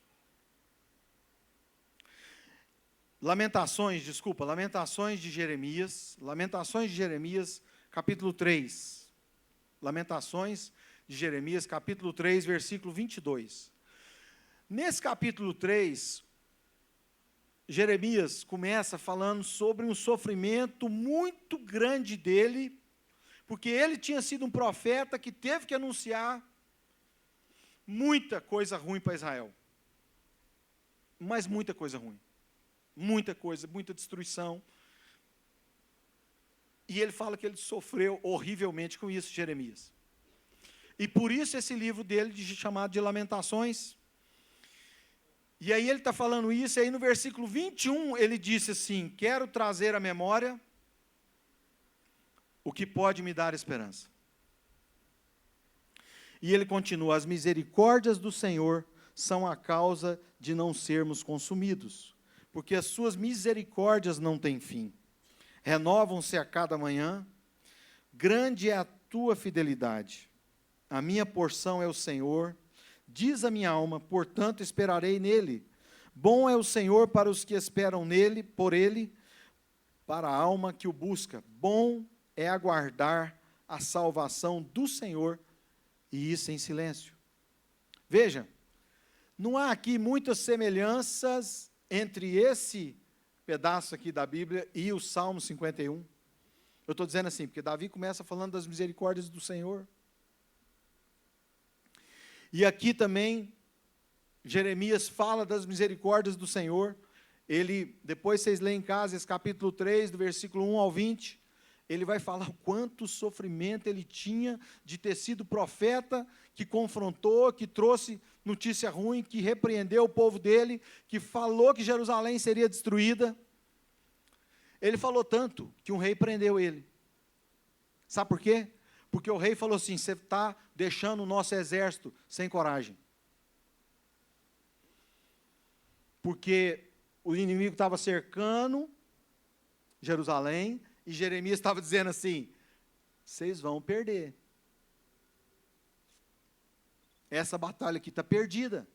Lamentações de Jeremias, capítulo 3. Lamentações de Jeremias, capítulo 3, versículo 22. Nesse capítulo 3, Jeremias começa falando sobre um sofrimento muito grande dele, porque ele tinha sido um profeta que teve que anunciar muita coisa ruim para Israel. Mas muita coisa ruim. Muita coisa, muita destruição. E ele fala que ele sofreu horrivelmente com isso, Jeremias. E por isso esse livro dele, chamado de Lamentações. E aí ele está falando isso, e aí no versículo 21 ele disse assim, quero trazer à memória o que pode me dar esperança. E ele continua, as misericórdias do Senhor são a causa de não sermos consumidos, porque as suas misericórdias não têm fim. Renovam-se a cada manhã, grande é a tua fidelidade. A minha porção é o Senhor, diz a minha alma, portanto esperarei nele. Bom é o Senhor para os que esperam nele, por ele, para a alma que o busca. Bom é aguardar a salvação do Senhor, e isso em silêncio. Veja, não há aqui muitas semelhanças entre esse pedaço aqui da Bíblia e o Salmo 51. Eu estou dizendo assim, porque Davi começa falando das misericórdias do Senhor. E aqui também, Jeremias fala das misericórdias do Senhor. Ele, depois vocês leem em casa, esse capítulo 3, do versículo 1 ao 20, ele vai falar o quanto sofrimento ele tinha de ter sido profeta, que confrontou, que trouxe notícia ruim, que repreendeu o povo dele, que falou que Jerusalém seria destruída. Ele falou tanto que um rei prendeu ele. Sabe por quê? Porque o rei falou assim: você está deixando o nosso exército sem coragem. Porque o inimigo estava cercando Jerusalém, e Jeremias estava dizendo assim: vocês vão perder. Essa batalha aqui está perdida.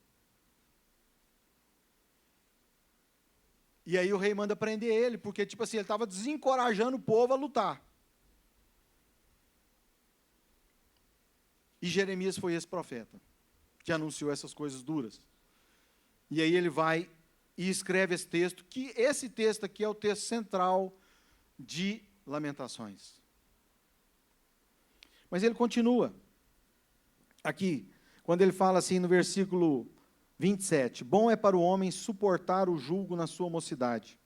E aí o rei manda prender ele, porque tipo assim, ele estava desencorajando o povo a lutar. E Jeremias foi esse profeta, que anunciou essas coisas duras. E aí ele vai e escreve esse texto, que esse texto aqui é o texto central de Lamentações. Mas ele continua, aqui, quando ele fala assim no versículo 27, bom é para o homem suportar o jugo na sua mocidade.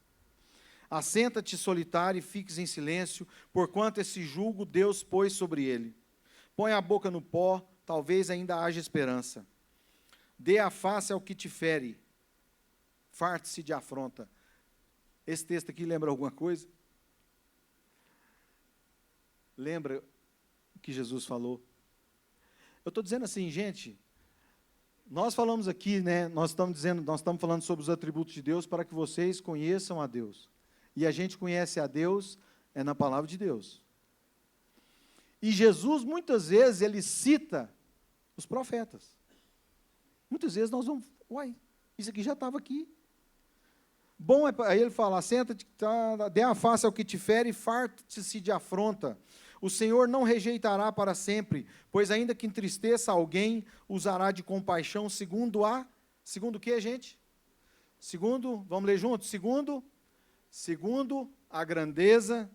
Assenta-te solitário e fiques em silêncio, porquanto esse jugo Deus pôs sobre ele. Põe a boca no pó, talvez ainda haja esperança. Dê a face ao que te fere, farte-se de afronta. Esse texto aqui lembra alguma coisa? Lembra o que Jesus falou? Eu estou dizendo assim, gente, nós falamos aqui, né, nós estamos falando sobre os atributos de Deus para que vocês conheçam a Deus. E a gente conhece a Deus na palavra de Deus. E Jesus, muitas vezes, ele cita os profetas. Muitas vezes nós vamos, isso aqui já estava aqui. Bom é, aí ele fala, senta-te, dê a face ao que te fere e farte-se de afronta. O Senhor não rejeitará para sempre, pois ainda que entristeça alguém, usará de compaixão segundo o que, gente? Vamos ler juntos? Segundo a grandeza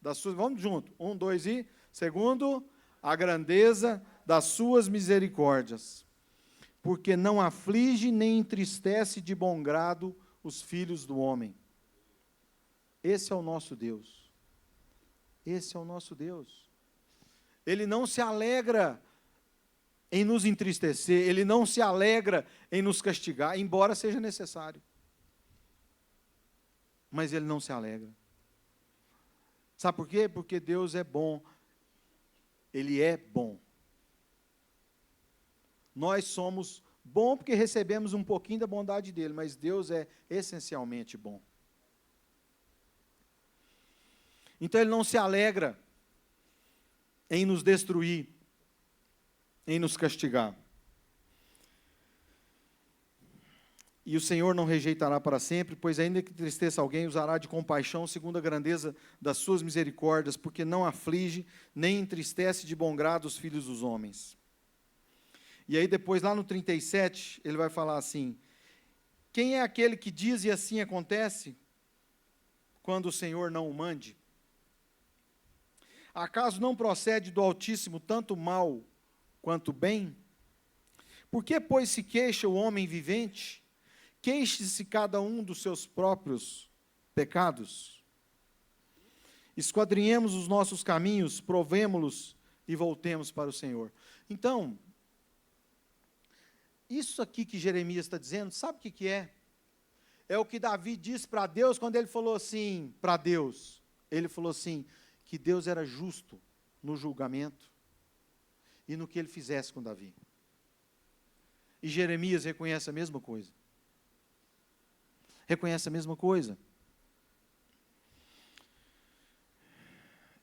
das suas, vamos junto, 1, 2 e... Segundo a grandeza das suas misericórdias, porque não aflige nem entristece de bom grado os filhos do homem. Esse é o nosso Deus. Esse é o nosso Deus. Ele não se alegra em nos entristecer, ele não se alegra em nos castigar, embora seja necessário. Mas ele não se alegra. Sabe por quê? Porque Deus é bom. Ele é bom. Nós somos bons porque recebemos um pouquinho da bondade dele, mas Deus é essencialmente bom. Então ele não se alegra em nos destruir, em nos castigar. E o Senhor não rejeitará para sempre, pois ainda que entristeça alguém, usará de compaixão segundo a grandeza das suas misericórdias, porque não aflige, nem entristece de bom grado os filhos dos homens. E aí depois, lá no 37, ele vai falar assim, quem é aquele que diz e assim acontece, quando o Senhor não o mande? Acaso não procede do Altíssimo tanto mal quanto bem? Por que, pois, se queixa o homem vivente? Queixe-se cada um dos seus próprios pecados. Esquadrinhemos os nossos caminhos, provemo-los e voltemos para o Senhor. Então, isso aqui que Jeremias está dizendo, sabe o que é? É o que Davi disse para Deus quando ele falou assim, para Deus. Ele falou assim, que Deus era justo no julgamento e no que ele fizesse com Davi. E Jeremias reconhece a mesma coisa. Reconhece a mesma coisa.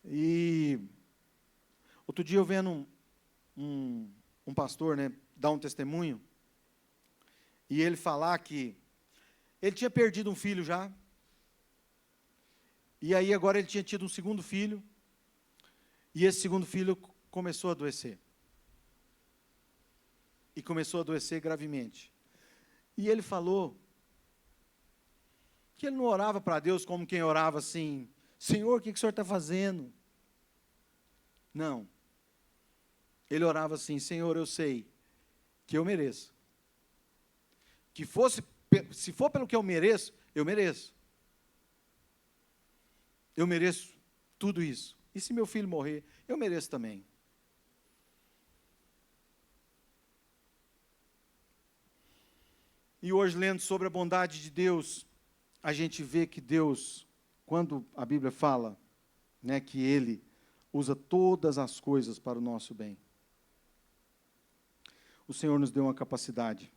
E outro dia eu vendo um pastor, né, dar um testemunho, e ele falar que ele tinha perdido um filho já, e aí agora ele tinha tido um segundo filho, E esse segundo filho começou a adoecer. E começou a adoecer gravemente. E ele falou que ele não orava para Deus como quem orava assim, Senhor, o que o Senhor está fazendo? Não. Ele orava assim, Senhor, eu sei que eu mereço. Se for pelo que eu mereço, eu mereço. Eu mereço tudo isso. E se meu filho morrer, eu mereço também. E hoje, lendo sobre a bondade de Deus, a gente vê que Deus, quando a Bíblia fala, né, que Ele usa todas as coisas para o nosso bem. O Senhor nos deu uma capacidade,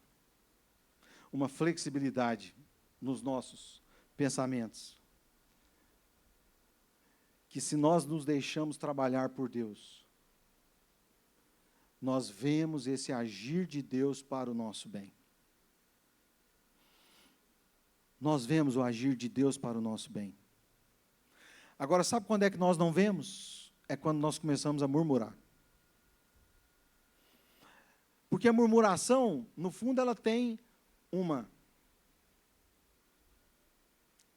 uma flexibilidade nos nossos pensamentos. Que se nós nos deixamos trabalhar por Deus, nós vemos esse agir de Deus para o nosso bem. Nós vemos o agir de Deus para o nosso bem. Agora, sabe quando é que nós não vemos? É quando nós começamos a murmurar. Porque a murmuração, no fundo, ela tem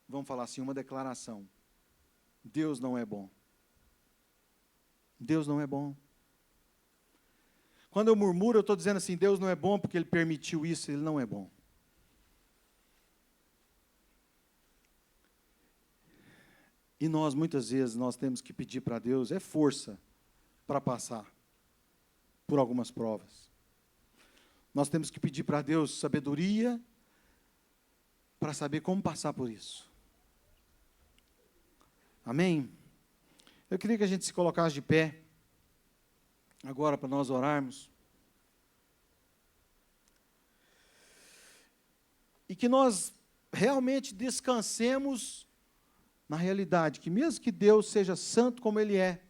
vamos falar assim, uma declaração. Deus não é bom. Deus não é bom. Quando eu murmuro, eu estou dizendo assim, Deus não é bom porque Ele permitiu isso, Ele não é bom. E nós, muitas vezes, nós temos que pedir para Deus força para passar por algumas provas. Nós temos que pedir para Deus sabedoria para saber como passar por isso. Amém? Eu queria que a gente se colocasse de pé, agora para nós orarmos. E que nós realmente descansemos na realidade, que mesmo que Deus seja santo como Ele é,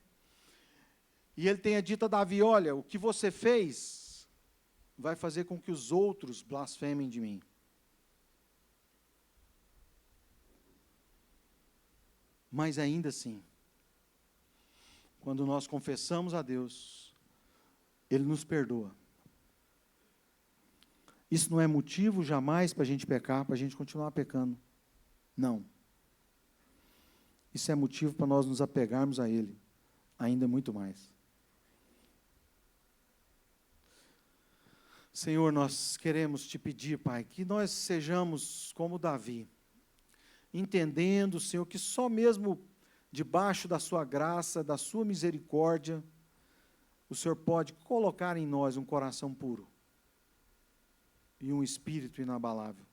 e Ele tenha dito a Davi, olha, o que você fez vai fazer com que os outros blasfemem de mim. Mas ainda assim, quando nós confessamos a Deus, Ele nos perdoa. Isso não é motivo jamais para a gente pecar, para a gente continuar pecando. Não. Isso é motivo para nós nos apegarmos a Ele, ainda muito mais. Senhor, nós queremos te pedir, Pai, que nós sejamos como Davi, entendendo, Senhor, que só mesmo debaixo da sua graça, da sua misericórdia, o Senhor pode colocar em nós um coração puro e um espírito inabalável.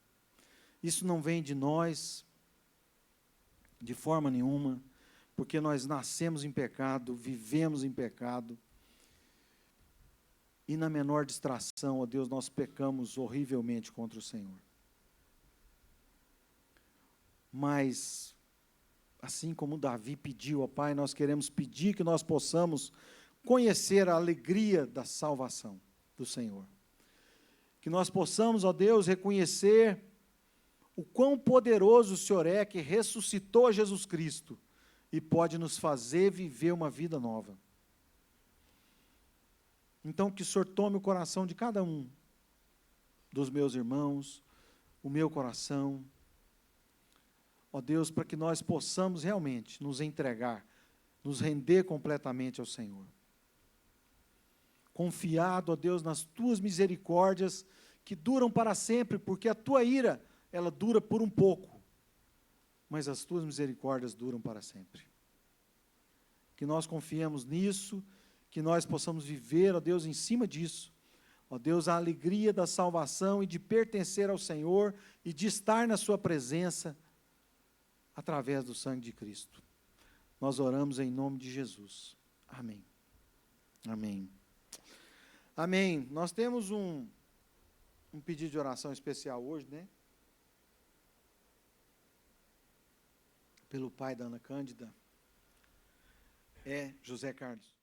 Isso não vem de nós, de forma nenhuma, porque nós nascemos em pecado, vivemos em pecado, e na menor distração, ó Deus, nós pecamos horrivelmente contra o Senhor. Mas, assim como Davi pediu, ó Pai, nós queremos pedir que nós possamos conhecer a alegria da salvação do Senhor. Que nós possamos, ó Deus, reconhecer o quão poderoso o Senhor é, que ressuscitou Jesus Cristo e pode nos fazer viver uma vida nova. Então, que o Senhor tome o coração de cada um dos meus irmãos, o meu coração, ó Deus, para que nós possamos realmente nos entregar, nos render completamente ao Senhor. Confiado, ó Deus, nas tuas misericórdias que duram para sempre, porque a tua ira, ela dura por um pouco, mas as tuas misericórdias duram para sempre. Que nós confiemos nisso, que nós possamos viver, ó Deus, em cima disso. Ó Deus, a alegria da salvação e de pertencer ao Senhor e de estar na sua presença através do sangue de Cristo. Nós oramos em nome de Jesus. Amém. Amém. Amém. Nós temos um pedido de oração especial hoje, né? Pelo pai da Ana Cândida, José Carlos.